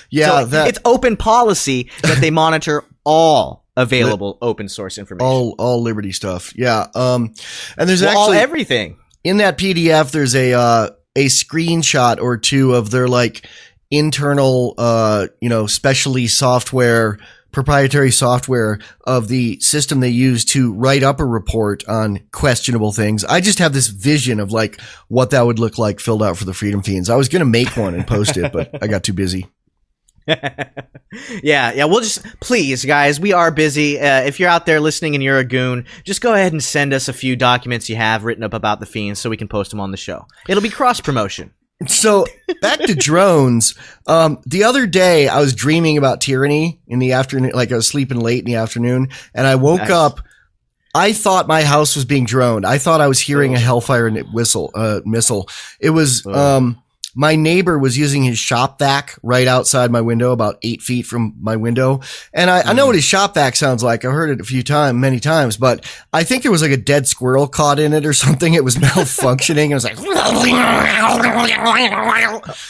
Yeah, so it's open policy that they monitor all available open source information. All Liberty stuff. Yeah. And there's actually everything in that PDF. There's a screenshot or two of their internal, specialty software, proprietary software of the system they use to write up a report on questionable things. I just have this vision of what that would look like filled out for the Freedom Fiends. I was going to make one and post it, but I got too busy. Yeah. We'll just, please, guys, we are busy. If you're out there listening and you're a goon, just go ahead and send us a few documents you have written up about the Fiends so we can post them on the show. It'll be cross promotion. So back to drones. The other day I was dreaming about tyranny in the afternoon, I was sleeping late in the afternoon, and I woke up. I thought my house was being droned. I thought I was hearing a Hellfire missile. It was, my neighbor was using his shop vac right outside my window, about 8 feet from my window. And I know what his shop vac sounds like. I've heard it many times, but I think there was a dead squirrel caught in it or something. It was malfunctioning. It was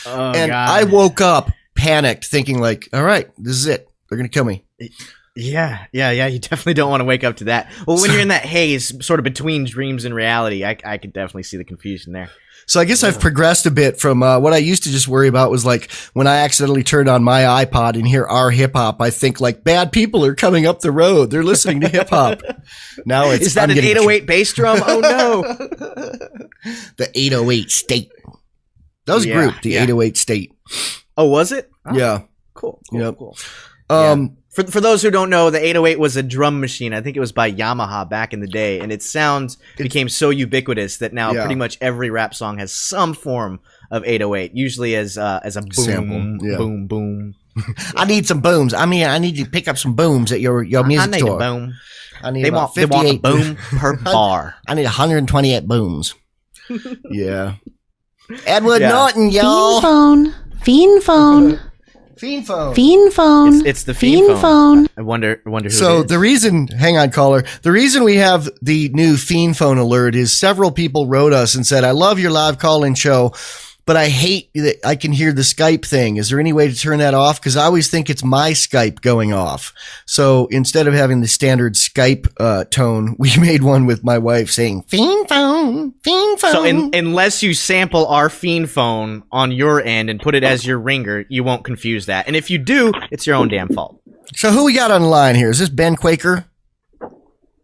and God. I woke up panicked thinking all right, this is it. They're going to kill me. Yeah. You definitely don't want to wake up to that. Well, when you're in that haze, sort of between dreams and reality, I could definitely see the confusion there. So I guess I've progressed a bit from what I used to just worry about was when I accidentally turned on my iPod and hear our hip hop, I think bad people are coming up the road. They're listening to hip hop. Now is that an 808 bass drum? Oh no. The 808 State. That was a group, the 808 State. Oh, was it? Oh, yeah. Cool. For those who don't know, the 808 was a drum machine. I think it was by Yamaha back in the day, and its sound became so ubiquitous that now pretty much every rap song has some form of 808, usually as a boom, sample. Boom, boom. I need some booms. I need you to pick up some booms at your music store. I need a boom. They want a boom per bar. I need 128 booms. Yeah. Edward Norton, y'all. Fiend phone. Fiend phone. Fiend phone. It's the Fiend phone. I wonder who it is. So the reason, hang on, caller. The reason we have the new Fiend phone alert is several people wrote us and said, I love your live call-in show, but I hate that I can hear the Skype thing. Is there any way to turn that off? Because I always think it's my Skype going off. So instead of having the standard Skype tone, we made one with my wife saying "Fiend phone, fiend phone." So unless you sample our fiend phone on your end and put it as your ringer, you won't confuse that. And if you do, it's your own damn fault. So who we got on the line here? Is this Ben Quaker?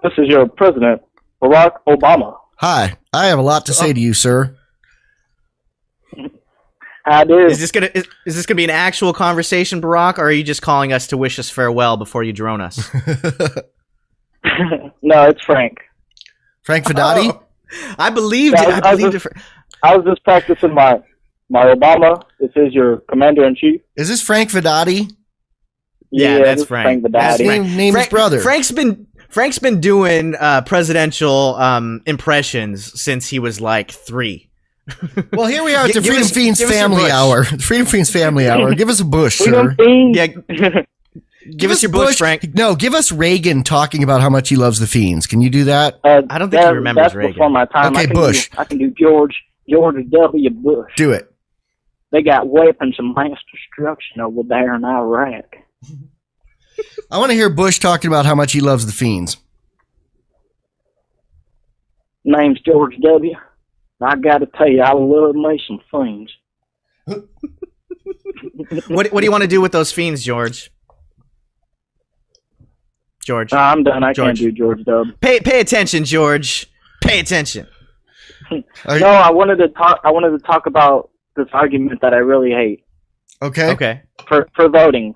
This is your president, Barack Obama. Hi, I have a lot to say to you, sir. I do. Is this gonna be an actual conversation, Barack, or are you just calling us to wish us farewell before you drone us? No, it's Frank. Frank Vedadi? Oh, I believed it. I was just practicing my Obama. This is your commander-in-chief. Is this Frank Vedadi? Yeah, that's Frank. Vedadi. Name his brother. Frank's been doing presidential impressions since he was like 3. Well, here we are at the Freedom Fiends Family Hour. Freedom Fiends Family Hour. Give us a Bush, sir. Yeah. Give us your Bush, Frank. No, give us Reagan talking about how much he loves the Fiends. Can you do that? I don't think he remembers Reagan. That's before my time. Okay, Bush. I can do George W. Bush. Do it. They got weapons of mass destruction over there in Iraq. I want to hear Bush talking about how much he loves the Fiends. Name's George W. I got to tell you, I love me some Fiends. What do you want to do with those Fiends, George? George. I'm done. I can't do George W. Pay attention, George. Pay attention. No, I wanted to talk about this argument that I really hate. Okay. For voting.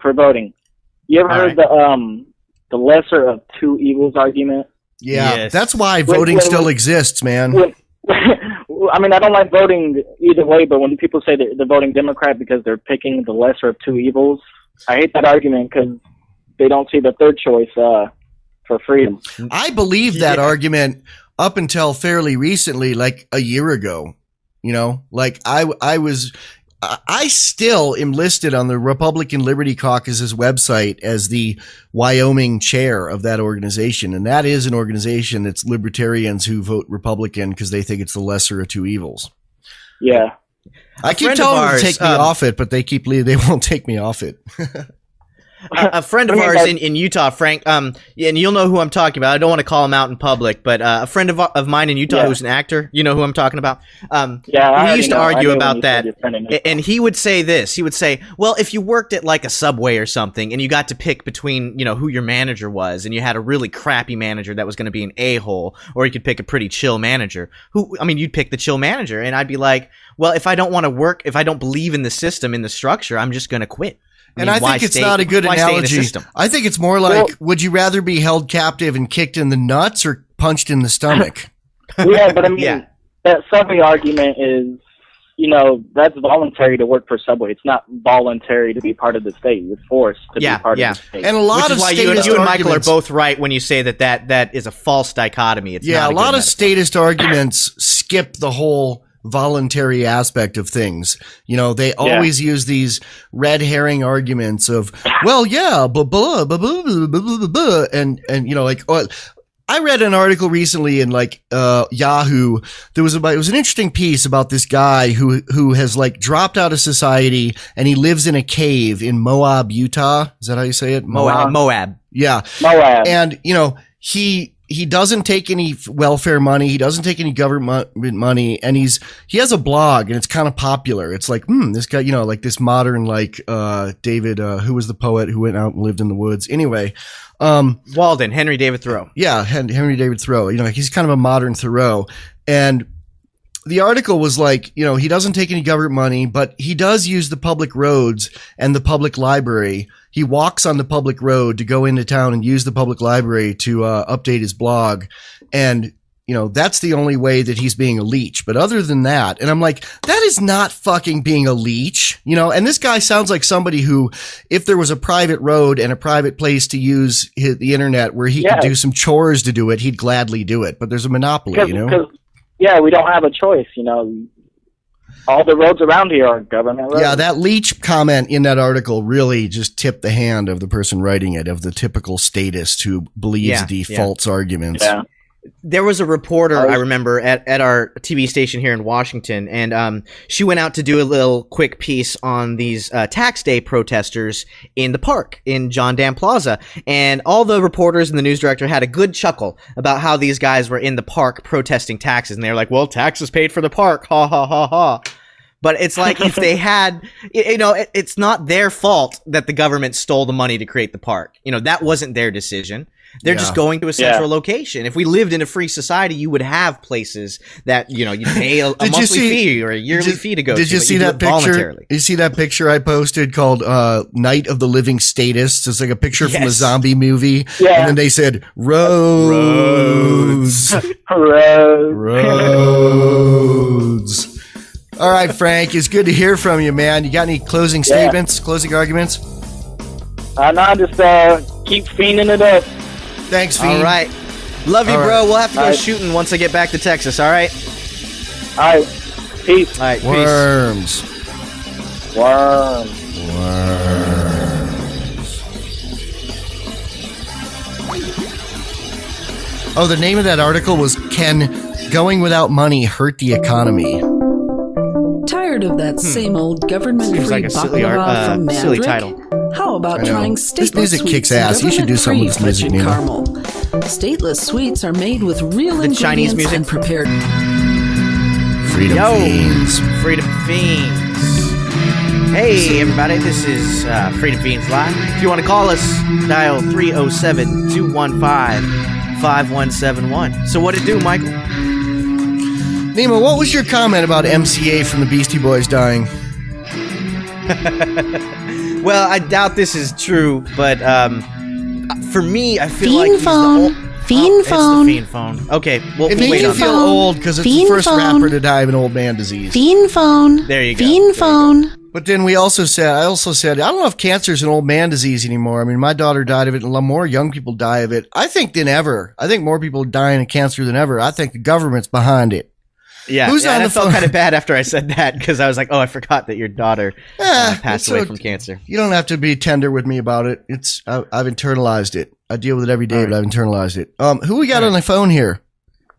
You ever heard the lesser of two evils argument? Yeah, yes. That's why voting still exists, man. I mean, I don't like voting either way, but when people say they're voting Democrat because they're picking the lesser of two evils, I hate that argument because they don't see the third choice for freedom. I believed that argument up until fairly recently, like a year ago. You know, like I still am listed on the Republican Liberty Caucus's website as the Wyoming chair of that organization. And that is an organization that's libertarians who vote Republican because they think it's the lesser of two evils. Yeah. I keep telling them to take me off it, but they won't take me off it. A friend of ours in Utah, Frank, and you'll know who I'm talking about. I don't want to call him out in public, but a friend of mine in Utah who's an actor, you know who I'm talking about. We used to argue about that, and he would say this. He would say, well, if you worked at like a Subway or something, and you got to pick between, who your manager was, and you had a really crappy manager that was going to be an a-hole, or you could pick a pretty chill manager. You'd pick the chill manager, and I'd be like, well, if I don't want to work, if I don't believe in the system, in the structure, I'm just going to quit. I think it's not a good analogy. I think it's more like, would you rather be held captive and kicked in the nuts or punched in the stomach? Yeah, but that Subway argument is, that's voluntary to work for Subway. It's not voluntary to be part of the state. You're forced to be part of the state. And a lot of statist you and Michael are both right when you say that is a false dichotomy. It's not a lot of statist arguments skip the whole voluntary aspect of things. They always use these red herring arguments of, well, yeah, blah, blah, blah, blah, blah, blah, blah, and I read an article recently in Yahoo. It was an interesting piece about this guy who has dropped out of society and he lives in a cave in Moab, Utah. Is that how you say it? Moab. Yeah. Moab. And, he doesn't take any welfare money. He doesn't take any government money. And he has a blog and it's kind of popular. It's like, this guy, this modern, David, who was the poet who went out and lived in the woods. Anyway, Walden, Henry David Thoreau. Yeah. Henry David Thoreau, he's kind of a modern Thoreau. And the article was he doesn't take any government money, but he does use the public roads and the public library. He walks on the public road to go into town and use the public library to update his blog. And, that's the only way that he's being a leech. But other than that, and I'm like, that is not fucking being a leech, and this guy sounds like somebody who, if there was a private road and a private place to use the internet where he could do some chores to do it, he'd gladly do it. But there's a monopoly, Yeah, we don't have a choice, All the roads around here are government roads. Yeah, that leech comment in that article really just tipped the hand of the person writing it, of the typical statist who believes false arguments. Yeah. There was a reporter I remember at our TV station here in Washington, and she went out to do a little quick piece on these tax day protesters in the park in John Dam Plaza, and all the reporters and the news director had a good chuckle about how these guys were in the park protesting taxes, and they were like, "Well, taxes paid for the park, ha ha ha ha." But it's like if they had, it's not their fault that the government stole the money to create the park. That wasn't their decision. They're just going to a central location. If we lived in a free society, you would have places that, you pay a monthly fee or a yearly fee to go to. Did you see that picture? You see that picture I posted called Night of the Living Statists? It's like a picture from a zombie movie. Yeah. And then they said, roads. Roads. All right, Frank, it's good to hear from you, man. You got any closing statements, closing arguments? No, just keep fiending it up. Thanks, Fiend. All right. Love you, bro. We'll have to go shooting once I get back to Texas, all right? All right. Peace. All right, Worms. Peace. Worms. Oh, the name of that article was Can Going Without Money Hurt the Economy? Tired of that same old government-free like baklava from Madrid? Silly title. How about trying stateless this music sweets kicks ass. You should do something with this music, Neema. Caramel. Stateless sweets are made with real The Chinese ingredients music? and prepared. Freedom Fiends. Freedom Fiends. Hey, everybody. This is Freedom Fiends Live. If you want to call us, dial 307-215-5171. So what it do, Michael? Neema, what was your comment about MCA from the Beastie Boys dying? Well, I doubt this is true, but for me, I feel like Fiend phone. Fiend phone. It's the Fiend phone. Okay, well, It makes you feel old because it's the first rapper to die of an old man disease. Fiend phone. There you go. Fiend phone. But then I also said, I don't know if cancer is an old man disease anymore. I mean, my daughter died of it, and a lot more young people die of it. I think than ever. I think more people are dying of cancer than ever. I think the government's behind it. Yeah, Who's on and the I felt phone? kind of bad after I said that because I was like, oh, I forgot that your daughter passed away from cancer. You don't have to be tender with me about it. I've internalized it. I deal with it every day, but I've internalized it. Who we got on the phone here?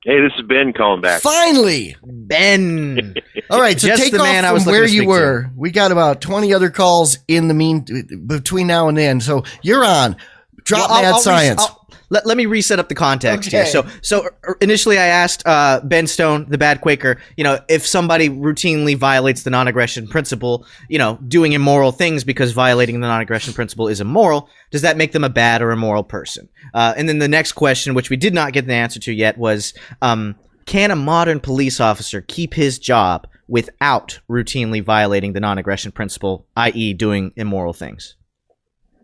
Hey, this is Ben calling back. Finally, Ben. All right, so Just take the man I off was from looking where to you speak were. to. We got about 20 other calls between now and then. So you're on. Drop Well, mad I'll science. Let me reset up the context here. Okay. So initially I asked Ben Stone, the bad Quaker, if somebody routinely violates the non-aggression principle, doing immoral things because violating the non-aggression principle is immoral, does that make them a bad or immoral person? And then the next question, which we did not get the answer to yet, was can a modern police officer keep his job without routinely violating the non-aggression principle, i.e. doing immoral things?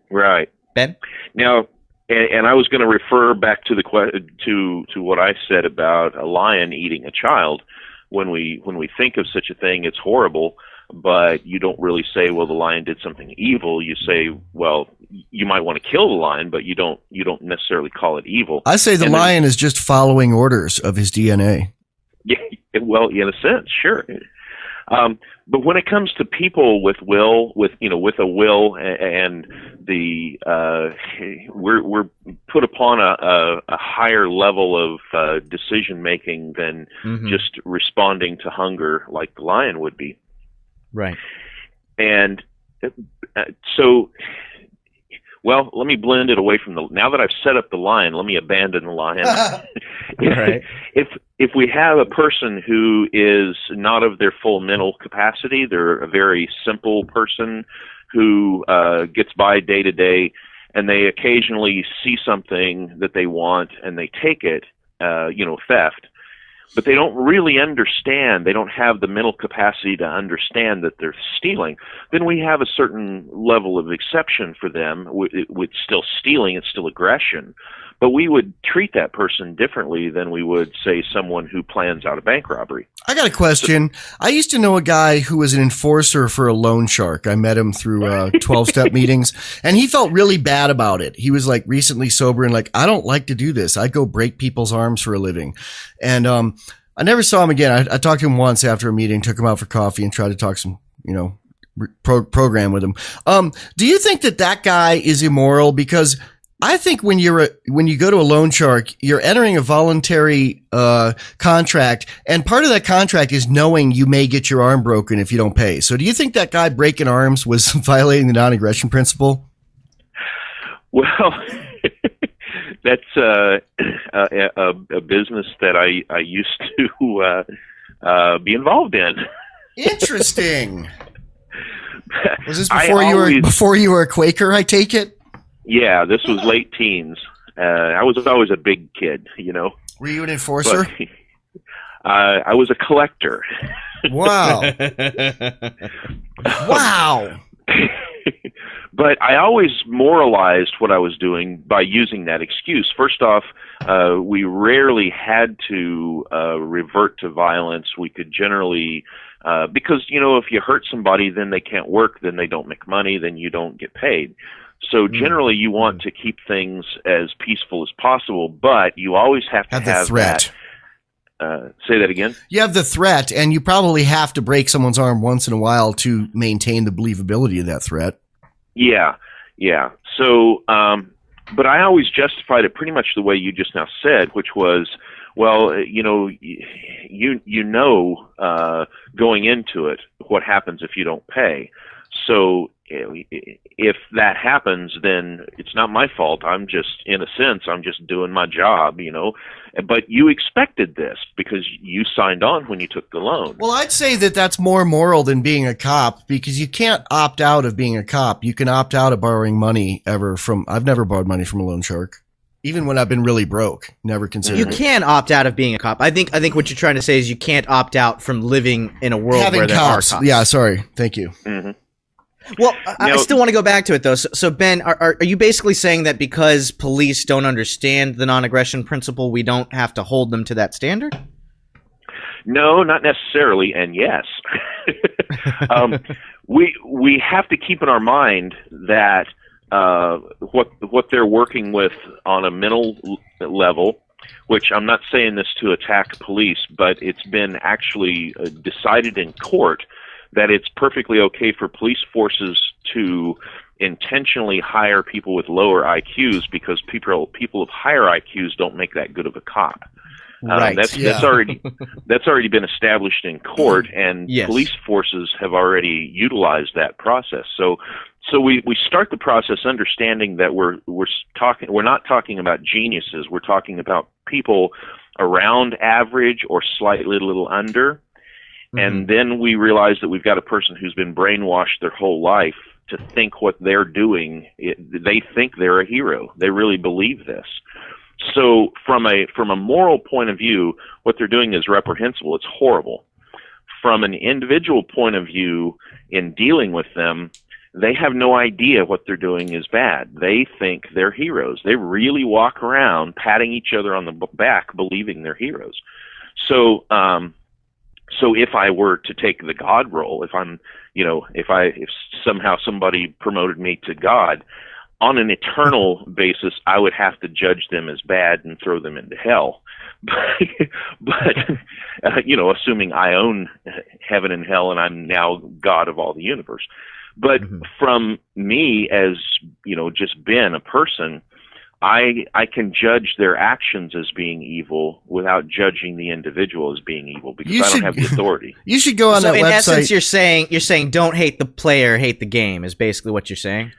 Right. Ben? Now, and I was going to refer back to to what I said about a lion eating a child. When we think of such a thing, it's horrible, but you don't really say, well, the lion did something evil. You say, well, you might want to kill the lion, but you don't necessarily call it evil. I say the lion is just following orders of his DNA. Yeah, well, in a sense, sure. But when it comes to people with a will, and we're put upon a higher level of decision making than just responding to hunger like the lion would be. Right. And so, well, let me blend it away from now that I've set up the lion, let me abandon the lion. Right. If we have a person who is not of their full mental capacity, they're a very simple person who gets by day to day, and they occasionally see something that they want and they take it, theft, but they don't really understand, they don't have the mental capacity to understand that they're stealing, then we have a certain level of exception for them with still stealing, it's still aggression. But we would treat that person differently than we would, say, someone who plans out a bank robbery. I got a question. I used to know a guy who was an enforcer for a loan shark. I met him through 12-step meetings, and he felt really bad about it. He was like recently sober and like, I don't like to do this. I go break people's arms for a living. And I never saw him again. I talked to him once after a meeting, took him out for coffee and tried to talk some, program with him. Do you think that guy is immoral? Because I think when you go to a loan shark, you're entering a voluntary contract, and part of that contract is knowing you may get your arm broken if you don't pay. So do you think that guy breaking arms was violating the non-aggression principle? Well, that's a business that I used to be involved in. Interesting. Was this before you were a Quaker, I take it? Yeah, this was late teens. I was always a big kid, you know. Were you an enforcer? But, I was a collector. Wow. Wow. But I always moralized what I was doing by using that excuse. First off, we rarely had to revert to violence. We could generally, because, you know, if you hurt somebody, then they can't work, then they don't make money, then you don't get paid. So generally you want to keep things as peaceful as possible, but you always have to have the threat. Say that again? You have the threat, and you probably have to break someone's arm once in a while to maintain the believability of that threat. Yeah. So, but I always justified it pretty much the way you just now said, which was, well, you know, going into it, what happens if you don't pay. So if that happens, then it's not my fault. I'm just, in a sense, I'm just doing my job, you know. But you expected this because you signed on when you took the loan. Well, I'd say that that's more moral than being a cop, because you can't opt out of being a cop. You can opt out of borrowing money I've never borrowed money from a loan shark. Even when I've been really broke, never considered it. You can opt out of being a cop. I think what you're trying to say is you can't opt out from living in a world where there are cops. Yeah, sorry. Thank you. Mm-hmm. Well, I still want to go back to it, though. So Ben, are you basically saying that because police don't understand the non-aggression principle, we don't have to hold them to that standard? No, not necessarily, and yes. We have to keep in our mind that what they're working with on a mental level, which I'm not saying this to attack police, but it's been actually decided in court that it's perfectly okay for police forces to intentionally hire people with lower IQs because people of higher IQs don't make that good of a cop. Right. That's already been established in court, and police forces have already utilized that process. So we start the process understanding that we're not talking about geniuses. We're talking about people around average or slightly a little under. And then we realize that we've got a person who's been brainwashed their whole life to think what they're doing. They think they're a hero. They really believe this. So from a moral point of view, what they're doing is reprehensible. It's horrible. From an individual point of view, in dealing with them, they have no idea what they're doing is bad. They think they're heroes. They really walk around patting each other on the back, believing they're heroes. So if I were to take the God role, if somehow somebody promoted me to God, on an eternal basis, I would have to judge them as bad and throw them into hell. But assuming I own heaven and hell and I'm now God of all the universe. But from me as, just being a person, I can judge their actions as being evil without judging the individual as being evil because I don't have the authority. You should go on that website. So in essence, you're saying don't hate the player, hate the game is basically what you're saying.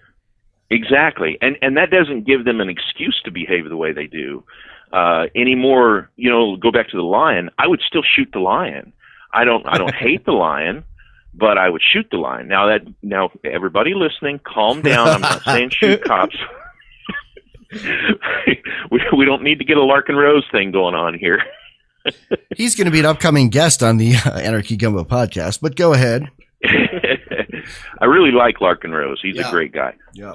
Exactly. And that doesn't give them an excuse to behave the way they do. Anymore, go back to the lion, I would still shoot the lion. I don't hate the lion, but I would shoot the lion. Now everybody listening, calm down. I'm not saying shoot cops. We don't need to get a Larkin Rose thing going on here. He's going to be an upcoming guest on the Anarchy Gumbo podcast, but go ahead. I really like Larkin Rose. He's a great guy. Yeah.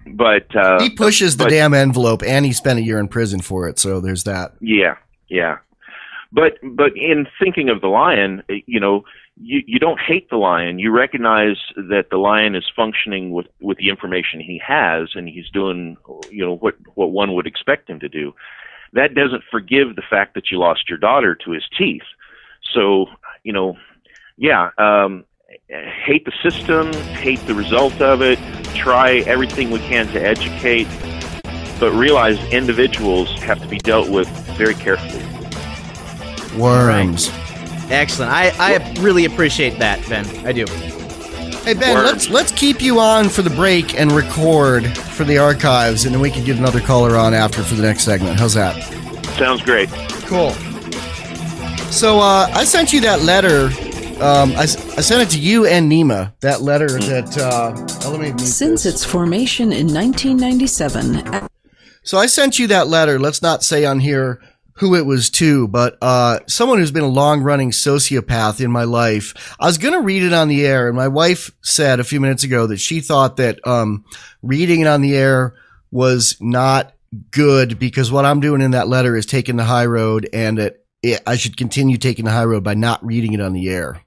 But he pushes the damn envelope, and he spent a year in prison for it, so there's that. Yeah. But in thinking of the lion, you don't hate the lion. You recognize that the lion is functioning with the information he has, and he's doing what one would expect him to do. That doesn't forgive the fact that you lost your daughter to his teeth. So hate the system, hate the result of it, try everything we can to educate, but realize individuals have to be dealt with very carefully. Worms. Excellent. I really appreciate that, Ben. I do. Hey, Ben, let's keep you on for the break and record for the archives, and then we can get another caller on after for the next segment. How's that? Sounds great. Cool. So I sent you that letter. I sent it to you and Neema. That letter that. Since its formation in 1997. So I sent you that letter. Let's not say on here who it was to, but someone who's been a long-running sociopath in my life. I was going to read it on the air, and my wife said a few minutes ago that she thought that reading it on the air was not good because what I'm doing in that letter is taking the high road, and that I should continue taking the high road by not reading it on the air.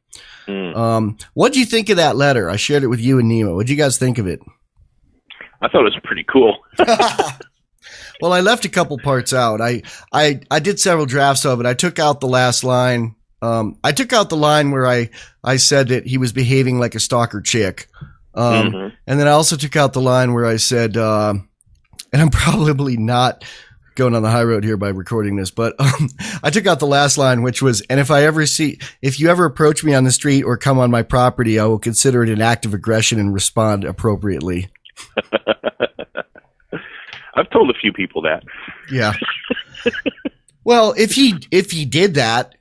What do you think of that letter? I shared it with you and Neema. What did you guys think of it? I thought it was pretty cool. Well, I left a couple parts out. I did several drafts of it. I took out the last line. I took out the line where I said that he was behaving like a stalker chick. And then I also took out the line where I said, and I'm probably not going on the high road here by recording this, but I took out the last line, which was, and if you ever approach me on the street or come on my property, I will consider it an act of aggression and respond appropriately. I've told a few people that. Yeah. Well, if he did that,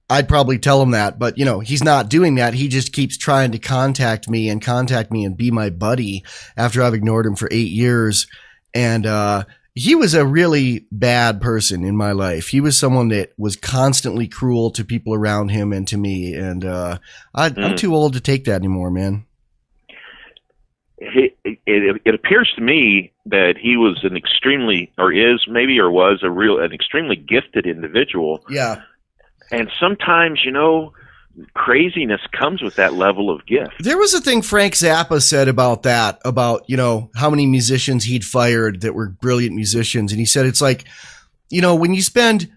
I'd probably tell him that, but he's not doing that. He just keeps trying to contact me and be my buddy after I've ignored him for 8 years. And, he was a really bad person in my life. He was someone that was constantly cruel to people around him and to me. And, I'm too old to take that anymore, man. It appears to me that he was an extremely gifted individual. Yeah. And sometimes, craziness comes with that level of gift. There was a thing Frank Zappa said about that, about, how many musicians he'd fired that were brilliant musicians. And he said, it's like, when you spend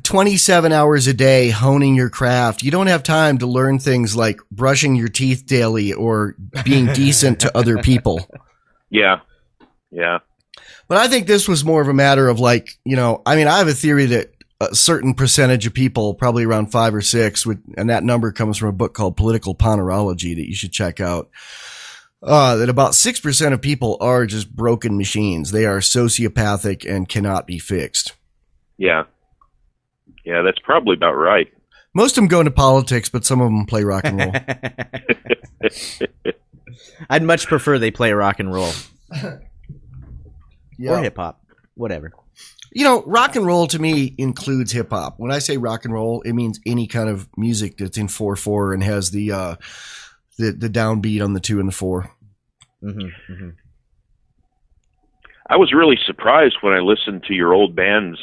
27 hours a day honing your craft, you don't have time to learn things like brushing your teeth daily or being decent to other people. Yeah. Yeah. But I think this was more of a matter of I have a theory that a certain percentage of people, probably around 5 or 6, and that number comes from a book called Political Ponerology that you should check out, that about 6% of people are just broken machines. They are sociopathic and cannot be fixed. Yeah. Yeah, that's probably about right. Most of them go into politics, but some of them play rock and roll. I'd much prefer they play rock and roll. Yeah. Or hip-hop. Whatever. Rock and roll to me includes hip hop. When I say rock and roll, it means any kind of music that's in 4/4 and has the downbeat on the 2 and the 4. I was really surprised when I listened to your old band's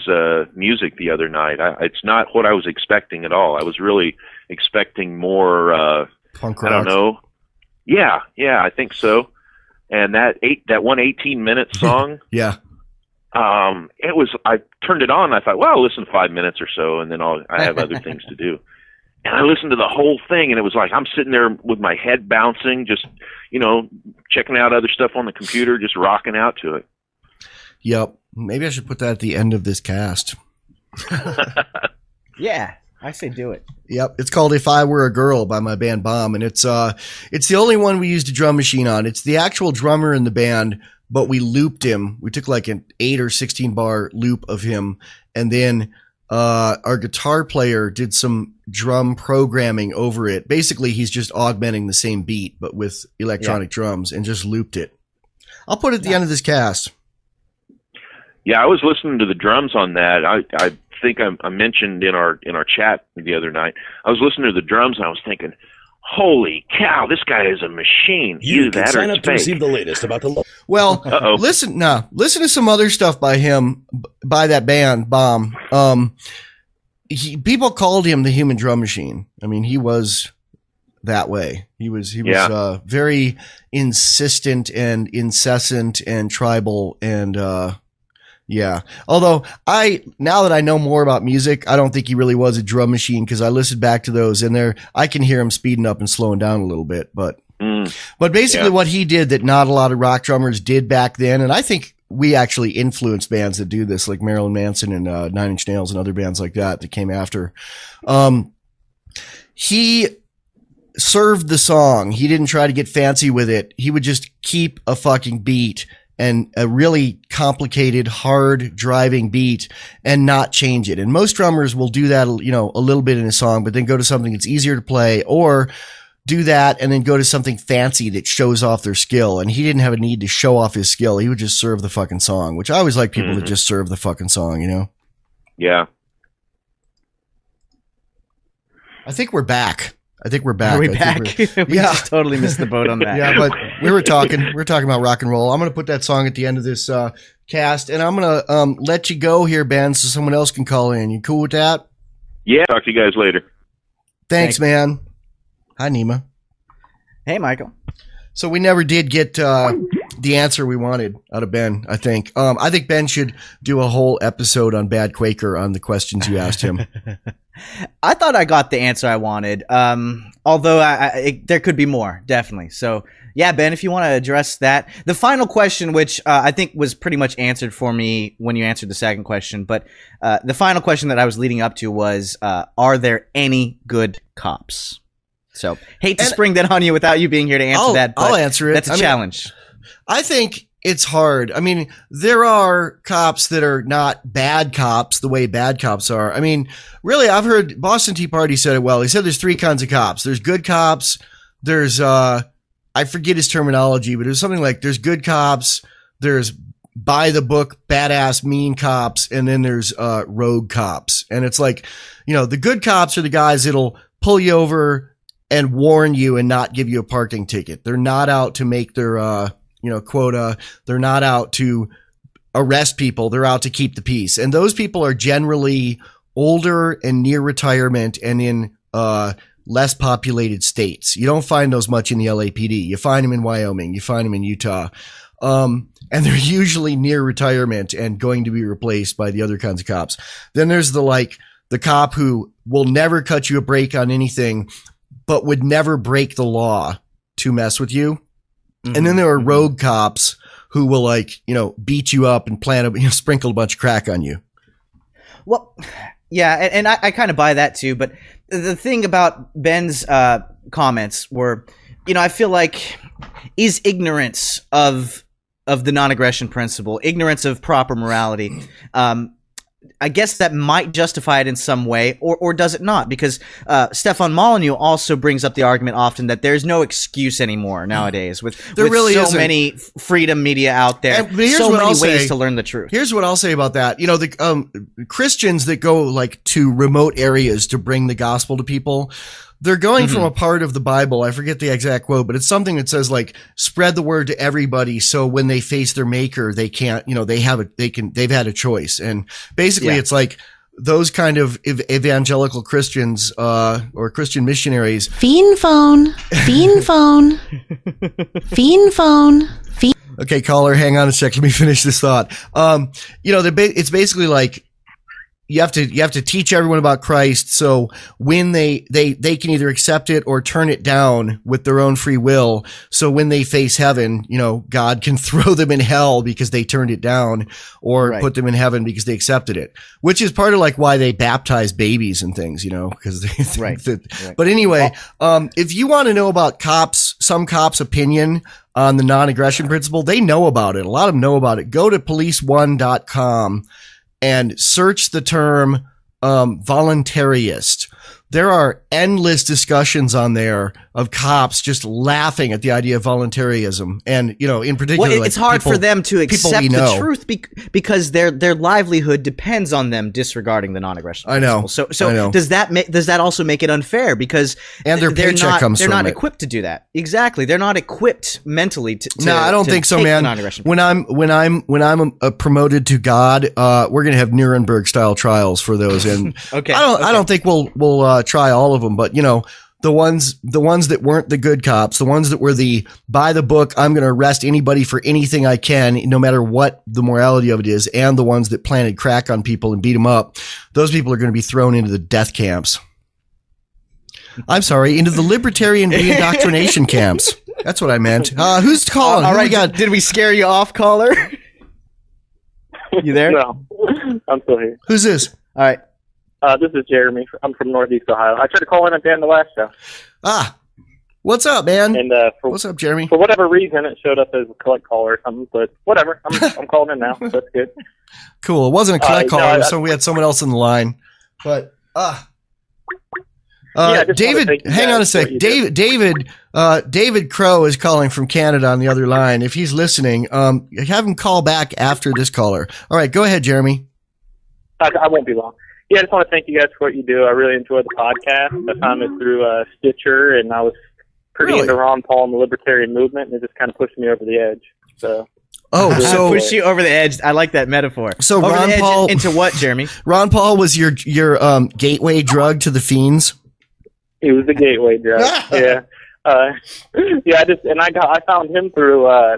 music the other night. It's not what I was expecting at all. I was really expecting more punk rock. I don't know. Yeah, I think so. And that 18-minute song. Yeah. I turned it on. I thought, well, I'll listen 5 minutes or so, and then I have other things to do. And I listened to the whole thing, and it was like I'm sitting there with my head bouncing, just, checking out other stuff on the computer, just rocking out to it. Yep. Maybe I should put that at the end of this cast. Yeah, I say do it. Yep. It's called If I Were a Girl by my band Bomb, and it's the only one we used a drum machine on. It's the actual drummer in the band, but we looped him. We took like an 8 or 16 bar loop of him. And then, our guitar player did some drum programming over it. Basically, he's just augmenting the same beat, but with electronic drums, and just looped it. I'll put it at the end of this cast. Yeah, I was listening to the drums on that. I think I mentioned in our chat the other night, I was listening to the drums and I was thinking, holy cow, this guy is a machine. You can sign up to receive the latest about the... Well, listen to some other stuff by him, by that band, Bomb. People called him the human drum machine. I mean, he was that way. He was very insistent and incessant and tribal and, yeah. Although now that I know more about music, I don't think he really was a drum machine because I listened back to those and I can hear him speeding up and slowing down a little bit. But basically what he did that not a lot of rock drummers did back then, and I think we actually influenced bands that do this, like Marilyn Manson and 9 Inch Nails and other bands like that came after. He served the song. He didn't try to get fancy with it. He would just keep a fucking beat, and a really complicated, hard driving beat, and not change it. And most drummers will do that, you know, a little bit in a song, but then go to something that's easier to play, or do that and then go to something fancy that shows off their skill. And he didn't have a need to show off his skill. He would just serve the fucking song, which I always like people that just serve the fucking song, you know? Yeah. I think we're back. Are we back? We just totally missed the boat on that. Yeah, but we were talking about rock and roll. I'm going to put that song at the end of this cast, and I'm going to let you go here, Ben, so someone else can call in. You cool with that? Yeah. Talk to you guys later. Thanks, man. Hi, Neema. Hey, Michael. So we never did get the answer we wanted out of Ben, I think. I think Ben should do a whole episode on Bad Quaker on the questions you asked him. I thought I got the answer I wanted, although there could be more, definitely. So, yeah, Ben, if you want to address that. The final question, which I think was pretty much answered for me when you answered the second question, but the final question that I was leading up to was, are there any good cops? So, hate to spring that on you without you being here to answer that, but I'll answer it. That's a challenge. I think it's hard. I mean, there are cops that are not bad cops the way bad cops are. I mean, really, I've heard Boston Tea Party said it well. He said there's 3 kinds of cops. There's good cops. There's, I forget his terminology, but it was something like there's good cops. There's by the book, badass, mean cops. And then there's, rogue cops. And it's like, you know, the good cops are the guys that'll pull you over and warn you and not give you a parking ticket. They're not out to make their, quota. They're not out to arrest people. They're out to keep the peace. And those people are generally older and near retirement and in, less populated states. You don't find those much in the LAPD. You find them in Wyoming. You find them in Utah. And they're usually near retirement and going to be replaced by the other kinds of cops. Then there's the cop who will never cut you a break on anything, but would never break the law to mess with you. Mm-hmm. And then there are rogue cops who will beat you up and sprinkle a bunch of crack on you. Well, yeah, and I kind of buy that too. But the thing about Ben's comments were, I feel like is ignorance of the non-aggression principle, ignorance of proper morality. I guess that might justify it in some way, or does it not? Because Stefan Molyneux also brings up the argument often that there's no excuse anymore nowadays with really so many freedom media out there, so many ways to learn the truth. Here's what I'll say about that. The Christians that go to remote areas to bring the gospel to people, they're going from a part of the Bible. I forget the exact quote, but it's something that says spread the word to everybody. So when they face their maker, they can't, they've had a choice. And basically it's like those kind of evangelical Christians, or Christian missionaries. Fiend phone. Okay, caller, hang on a sec. Let me finish this thought. It's basically like, you have to teach everyone about Christ. So when they can either accept it or turn it down with their own free will. So when they face heaven, God can throw them in hell because they turned it down, or put them in heaven because they accepted it, which is part of why they baptize babies and things, because they think that. But anyway, if you want to know about some cops' opinion on the non-aggression principle, they know about it. A lot of them know about it. Go to police1.com and search the term voluntaryist. There are endless discussions on there of cops just laughing at the idea of voluntarism. And, in particular, well, it's hard for them to accept the truth because their livelihood depends on them disregarding the non-aggression principle. I know. So does that also make it unfair? Because their paycheck comes from it. They're not equipped to do that. Exactly. They're not equipped mentally to No, I don't think so, man. When I'm promoted to God, we're going to have Nuremberg style trials for those. And I don't think we'll try all of them, but the ones that weren't the good cops, the ones that were by the book, I'm going to arrest anybody for anything I can, no matter what the morality of it is, and the ones that planted crack on people and beat them up, those people are going to be thrown into the death camps. I'm sorry, into the libertarian reindoctrination camps. That's what I meant. Who's calling? All right, did we scare you off, caller? You there? No, I'm still here. Who's this? All right. This is Jeremy. I'm from Northeast Ohio. I tried to call in at the end of the last show. What's up, man? And what's up, Jeremy? For whatever reason, it showed up as a collect caller or something. But whatever, I'm calling in now. So that's good. Cool. It wasn't a collect caller, no, so we had someone else in the line. But David, hang on a sec. David Crow is calling from Canada on the other line. If he's listening, have him call back after this caller. All right, go ahead, Jeremy. I won't be long. Yeah, I just want to thank you guys for what you do. I really enjoyed the podcast. I found it through Stitcher, and I was pretty into Ron Paul and the libertarian movement, and it just kind of pushed me over the edge. So. So push you over the edge. I like that metaphor. So over Ron the edge Paul into what, Jeremy? Ron Paul was your gateway drug to the fiends. He was the gateway drug. Yeah. I found him through. I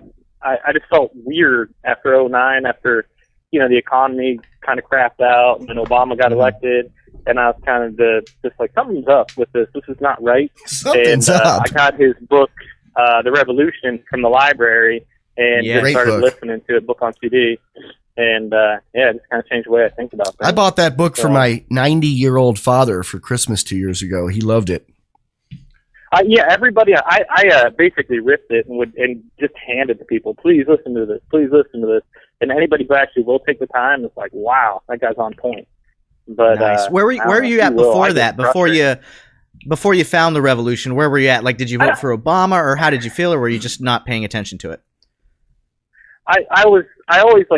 just felt weird after 2009, after the economy kind of crapped out, and Obama got elected, and I was kind of just like, something's up with this. This is not right. Something's up. I got his book, The Revolution, from the library. And just started listening to it, book on CD, and it just kind of changed the way I think about things. I bought that book for my 90-year-old father for Christmas 2 years ago. He loved it. Everybody. I basically ripped it and just handed it to people. Please listen to this. Please listen to this. And anybody who actually will take the time is like, wow, that guy's on point. But nice. Where were you at before that? Before you found the revolution, where were you at? Like, did you vote for Obama, or how did you feel, or were you just not paying attention to it? I always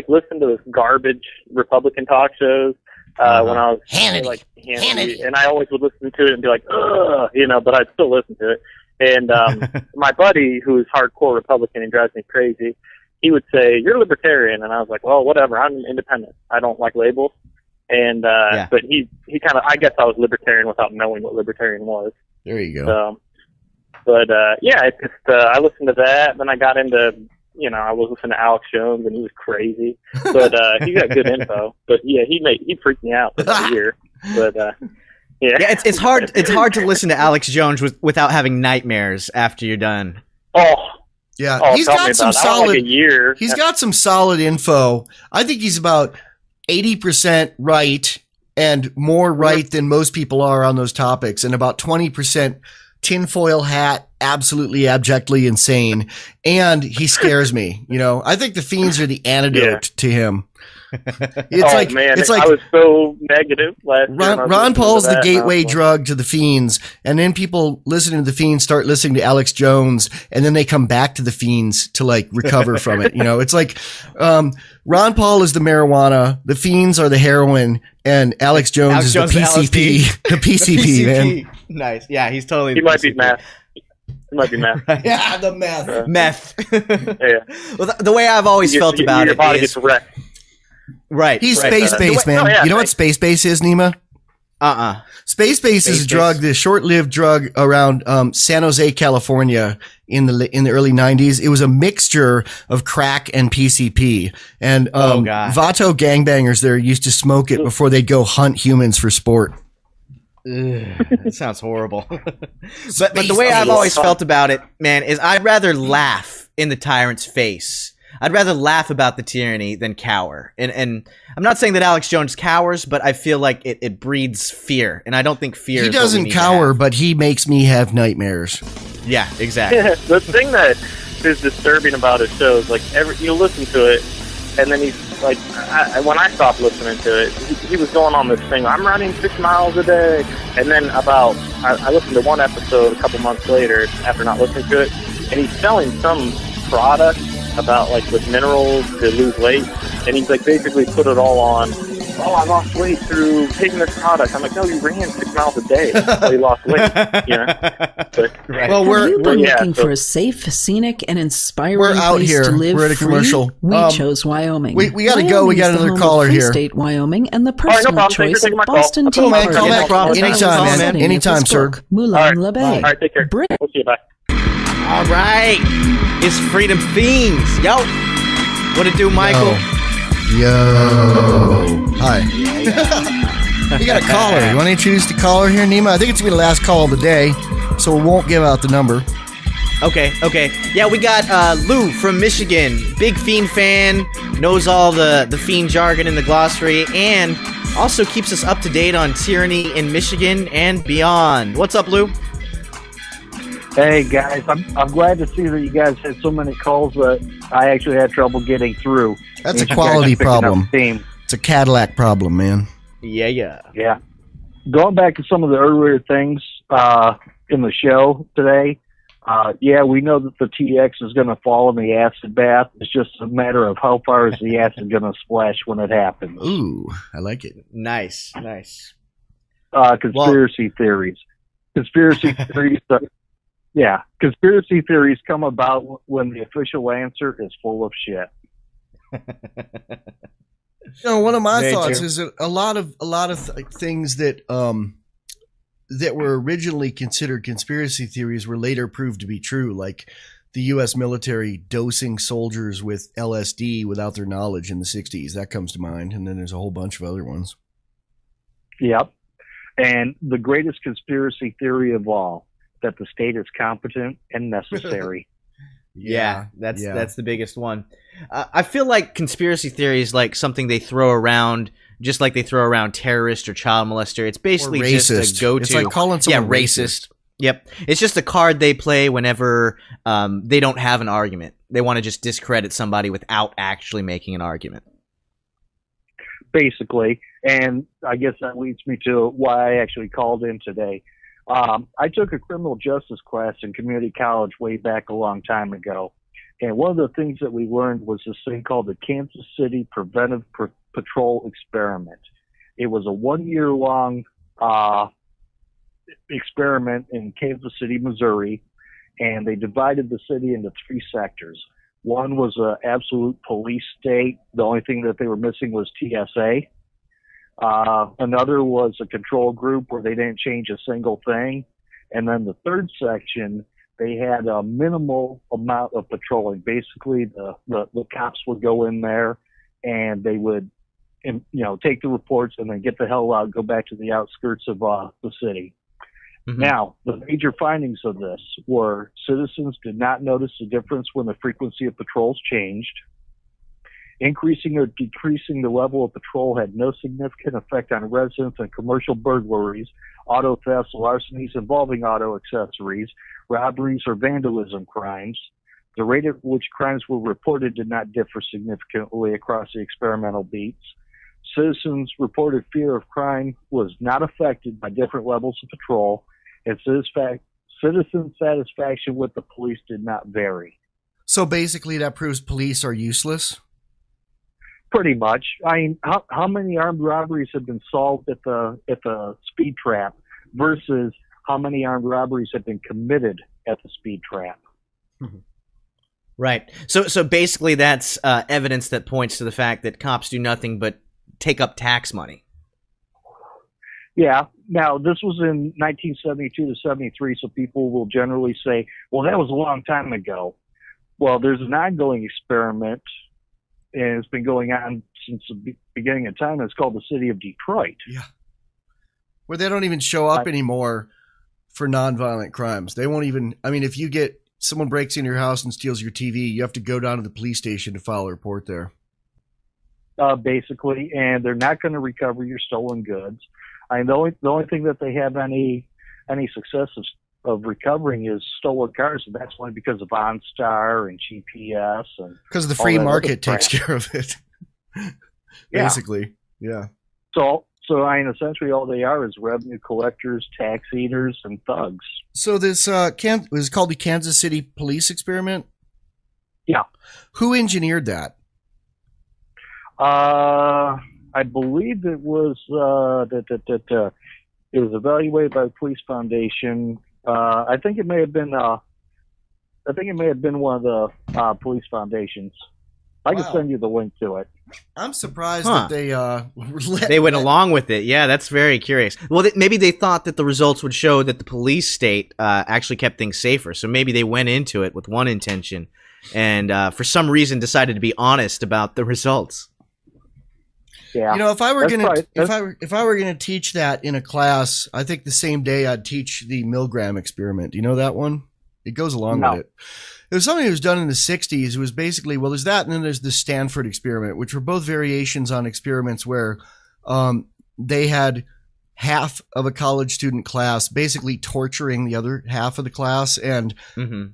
listened to this garbage Republican talk shows when I was Hannity, and I always would listen to it and be like, ugh, but I'd still listen to it. And my buddy, who's hardcore Republican and drives me crazy, he would say, "You're a libertarian," and I was like, "Well, whatever. I'm independent. I don't like labels." And but he kind of, I guess I was libertarian without knowing what libertarian was. There you go. So, but it's just I listened to that, and then I got into. I was listening to Alex Jones, and he was crazy, but he got good info. But yeah, he freaked me out for a year. But it's hard. It's hard to listen to Alex Jones without having nightmares after you're done. He's got some solid. He's got some solid info. I think he's about 80% right, and more right than most people are on those topics, and about 20% tinfoil hat, absolutely abjectly insane, and he scares me. I think the fiends are the antidote to him. It's like I was so negative last year. Ron Paul's the gateway drug to the fiends, and then people listening to the fiends start listening to Alex Jones, and then they come back to the fiends to recover from it. It's like Ron Paul is the marijuana, the fiends are the heroin, and Alex Jones is the PCP. The PCP, man. Nice. Yeah, he's totally. He might be meth. It might be meth. Yeah, the meth. Meth. Yeah. Well, the way I've always felt about your body gets wrecked. Right. He's space-based, man. You know what space-base is, Neema? Space-base is a drug, the short-lived drug around San Jose, California in the early 90s. It was a mixture of crack and PCP. And Vato gangbangers there used to smoke it before they'd go hunt humans for sport. That sounds horrible. but the way I've always felt about it, man, is I'd rather laugh in the tyrant's face. I'd rather laugh about the tyranny than cower. And I'm not saying that Alex Jones cowers, but I feel like it breeds fear. And I don't think fear. He doesn't cower, but he makes me have nightmares. Yeah, exactly. The thing that is disturbing about his shows, you listen to it, and then he's like, when I stopped listening to it, he was going on this thing, I'm running 6 miles a day. And then I listened to one episode a couple months later after not listening to it, and he's selling some product about with minerals to lose weight, and he's basically put it all on, I lost weight through taking this product. I'm like, no, you ran 6 miles a day until you lost weight. But, well, Have you been looking for a safe, scenic, and inspiring out place here. to live We're at a free? Commercial. We chose Wyoming. We got to go. We got another caller Free here. State Wyoming and the personal choice of Boston Call back tea. anytime, man. Anytime, sir. Moulin La Bay. All right, take care. We'll see you. Bye. All right. It's Freedom Fiends. Yo. What it do, Michael? Yo. Hi. We got a caller. You want to introduce the caller here, Neema? I think it's going to be the last call of the day, so we won't give out the number. Okay. Yeah, we got Lou from Michigan. Big Fiend fan, knows all the Fiend jargon in the glossary, and also keeps us up to date on tyranny in Michigan and beyond. What's up, Lou? Hey, guys. I'm glad to see that you guys had so many calls, but I actually had trouble getting through. That's a quality problem. It's a Cadillac problem, man. Yeah. Going back to some of the earlier things in the show today, yeah, we know that the TX is going to fall in the acid bath. It's just a matter of how far is the acid going to splash when it happens. Ooh, I like it. Nice. Conspiracy theories. Conspiracy theories come about when the official answer is full of shit. One of my thoughts is that a lot of things that that were originally considered conspiracy theories were later proved to be true, like the U.S. military dosing soldiers with LSD without their knowledge in the 60s. That comes to mind, and then there's a whole bunch of other ones. Yep. And the greatest conspiracy theory of all, that the state is competent and necessary. Yeah, that's the biggest one. I feel like conspiracy theory is like something they throw around, just like they throw around terrorist or child molester. It's basically just a go-to. It's like calling someone racist. Yep. It's just a card they play whenever they don't have an argument. They want to just discredit somebody without actually making an argument. Basically. And I guess that leads me to why I actually called in today. I took a criminal justice class in community college way back a long time ago. And one of the things that we learned was this thing called the Kansas City Preventive Patrol Experiment. It was a 1-year-long experiment in Kansas City, Missouri, and they divided the city into 3 sectors. One was an absolute police state. The only thing that they were missing was TSA. Another was a control group where they didn't change a single thing. And then the third section, they had a minimal amount of patrolling. Basically, the cops would go in there and they would, take the reports and then get the hell out, go back to the outskirts of the city. Mm-hmm. Now, the major findings of this were citizens did not notice a difference when the frequency of patrols changed. Increasing or decreasing the level of patrol had no significant effect on residents and commercial burglaries, auto thefts, larcenies involving auto accessories, robberies, or vandalism crimes. The rate at which crimes were reported did not differ significantly across the experimental beats. Citizens' reported fear of crime was not affected by different levels of patrol, and citizen satisfaction with the police did not vary. So basically that proves police are useless? Pretty much. I mean, how many armed robberies have been solved at the speed trap versus how many armed robberies have been committed at the speed trap? Right. So basically that's evidence that points to the fact that cops do nothing but take up tax money. Yeah. Now, this was in 1972 to 73, so people will generally say, well, that was a long time ago. Well, there's an ongoing experiment, and it's been going on since the beginning of time. It's called the City of Detroit. Yeah. Where they don't even show up anymore for nonviolent crimes. They won't even, if you get someone breaks in your house and steals your TV, you have to go down to the police station to file a report there. Basically, and they're not going to recover your stolen goods. The only thing that they have any success of recovering is stolen cars, and that's only because of OnStar and GPS and because the free market takes care of it. Basically, yeah. So essentially, all they are is revenue collectors, tax eaters, and thugs. So this was called the Kansas City Police Experiment. Yeah. Who engineered that? I believe it was it was evaluated by the Police Foundation. I think it may have been one of the police foundations. I can send you the link to it. I'm surprised that they went along with it. Yeah, that's very curious. Well, maybe they thought that the results would show that the police state actually kept things safer. So maybe they went into it with one intention, and for some reason decided to be honest about the results. Yeah. If I were gonna teach that in a class, I think the same day I'd teach the Milgram Experiment. Do you know that one? It goes along with it. It was something that was done in the 60s. It was basically, well, there's that, and then there's the Stanford experiment, which were both variations on experiments where they had half of a college student class basically torturing the other half of the class, and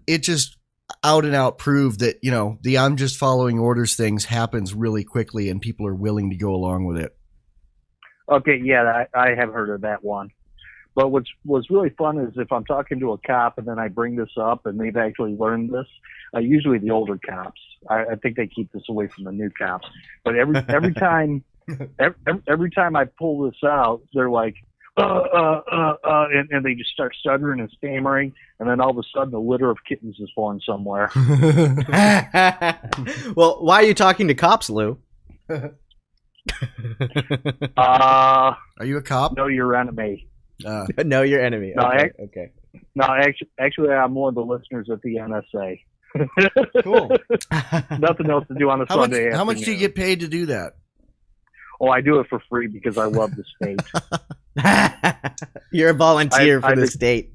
it just out and out proved that, you know, the I'm just following orders things happens really quickly, and people are willing to go along with it. Okay, yeah, I have heard of that one. But what's really fun is if I'm talking to a cop and then I bring this up and they've actually learned this, usually the older cops. I think they keep this away from the new cops. But every time every time I pull this out, they're like, and they just start stuttering and stammering, and then all of a sudden a litter of kittens is born somewhere. Well, why are you talking to cops, Lou? Are you a cop? Know your enemy. Know your enemy. No, okay. No, actually, I'm one of the listeners at the NSA. Cool. Nothing else to do on a Sunday. How much do you get paid to do that? Oh, I do it for free because I love the state. You're a volunteer for the state.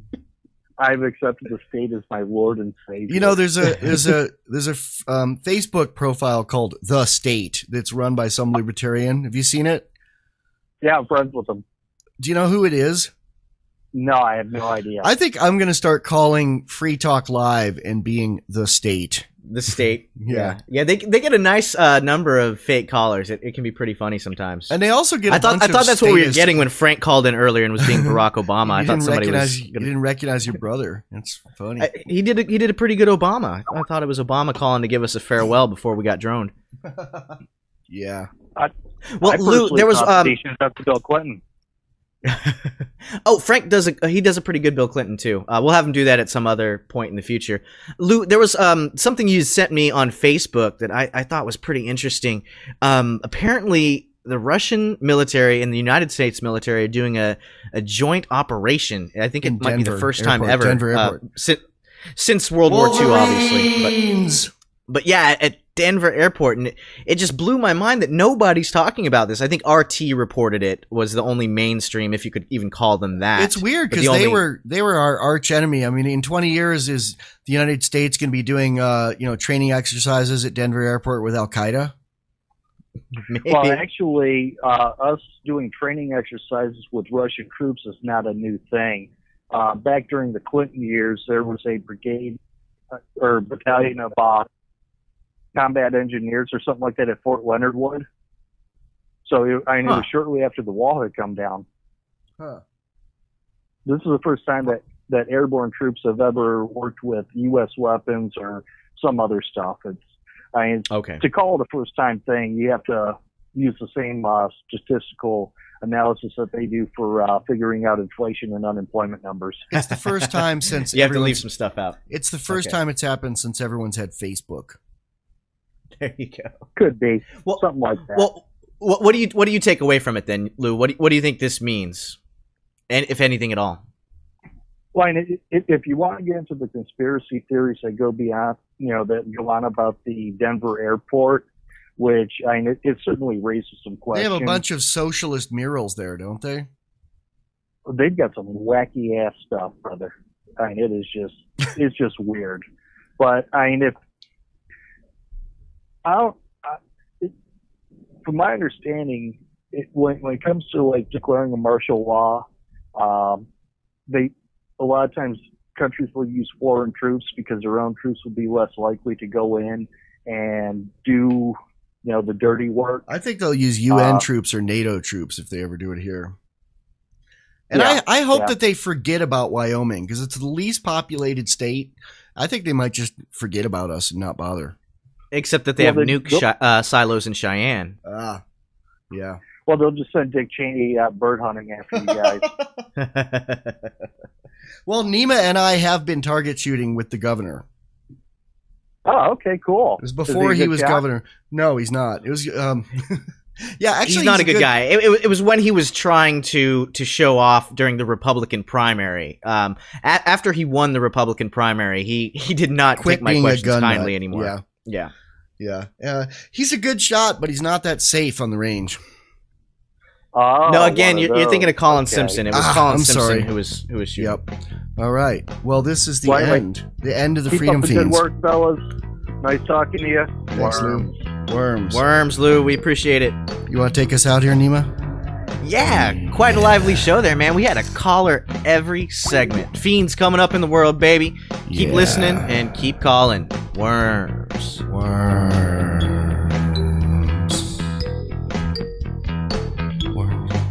I've accepted the state as my Lord and Savior. You know, there's a Facebook profile called The State that's run by some libertarian. Have you seen it? Yeah, I'm friends with them. Do you know who it is? No, I have no idea. I think I'm going to start calling Free Talk Live and being The State. The State. Yeah. They get a nice number of fake callers. It can be pretty funny sometimes. And they also get I thought that's what we were getting when Frank called in earlier and was being Barack Obama. I thought somebody was. You didn't recognize your brother. That's funny. He did a pretty good Obama. I thought it was Obama calling to give us a farewell before we got droned. Yeah. Well, Lou, there was after Bill Clinton. Oh, Frank does a pretty good Bill Clinton too. We'll have him do that at some other point in the future. Lou, there was something you sent me on Facebook that I thought was pretty interesting. Apparently, the Russian military and the United States military are doing a joint operation. I think it might be the first time ever since World War II, obviously. But yeah, at Denver Airport, and it just blew my mind that nobody's talking about this. I think RT reported it was the only mainstream, if you could even call them that. It's weird because they were our arch enemy. I mean, in 20 years, is the United States going to be doing training exercises at Denver Airport with Al Qaeda? Maybe. Well, actually, us doing training exercises with Russian troops is not a new thing. Back during the Clinton years, there was a brigade or battalion of combat engineers or something like that at Fort Leonard Wood. So it was shortly after the wall had come down. This is the first time that airborne troops have ever worked with U.S. weapons or some other stuff. To call it a first time thing, you have to use the same statistical analysis that they do for figuring out inflation and unemployment numbers. It's the first time since you have to leave some stuff out. It's the first time it's happened since everyone's had Facebook. There you go. Could be something like that. Well, what do you take away from it then, Lou? What do you think this means, and if anything at all? Well, if you want to get into the conspiracy theories that go beyond, that go on about the Denver airport, which it certainly raises some questions. They have a bunch of socialist murals there, don't they? They've got some wacky ass stuff, brother. It's just weird. But from my understanding, when it comes to declaring a martial law, a lot of times countries will use foreign troops because their own troops will be less likely to go in and do the dirty work. I think they'll use UN troops or NATO troops if they ever do it here. And I hope that they forget about Wyoming because it's the least populated state. I think they might just forget about us and not bother. Except that they have nuke silos in Cheyenne. Yeah. Well, they'll just send Dick Cheney out bird hunting after you guys. Well, Neema and I have been target shooting with the governor. Oh, okay, cool. It was before he was governor. No, he's not. It was, yeah, actually, he's not a good guy. It was when he was trying to show off during the Republican primary. After he won the Republican primary, he did not take my questions kindly anymore. Yeah. He's a good shot, but he's not that safe on the range. Oh, no, again, one of you're thinking of those. Colin Okay. Simpson. It was Colin I'm Simpson sorry. who was shooting. Yep. All right. Well, this is the Well, anyway, end. The end of the Keep Freedom up the good Fiends. work, fellas. Nice talking to you. Thanks, Lou. Worms. Worms, Lou. We appreciate it. You want to take us out here, Neema? Yeah, quite a lively show there, man. We had a caller every segment. Fiends coming up in the world, baby. Keep Yeah. listening and keep calling. Worms. Worms. Worms.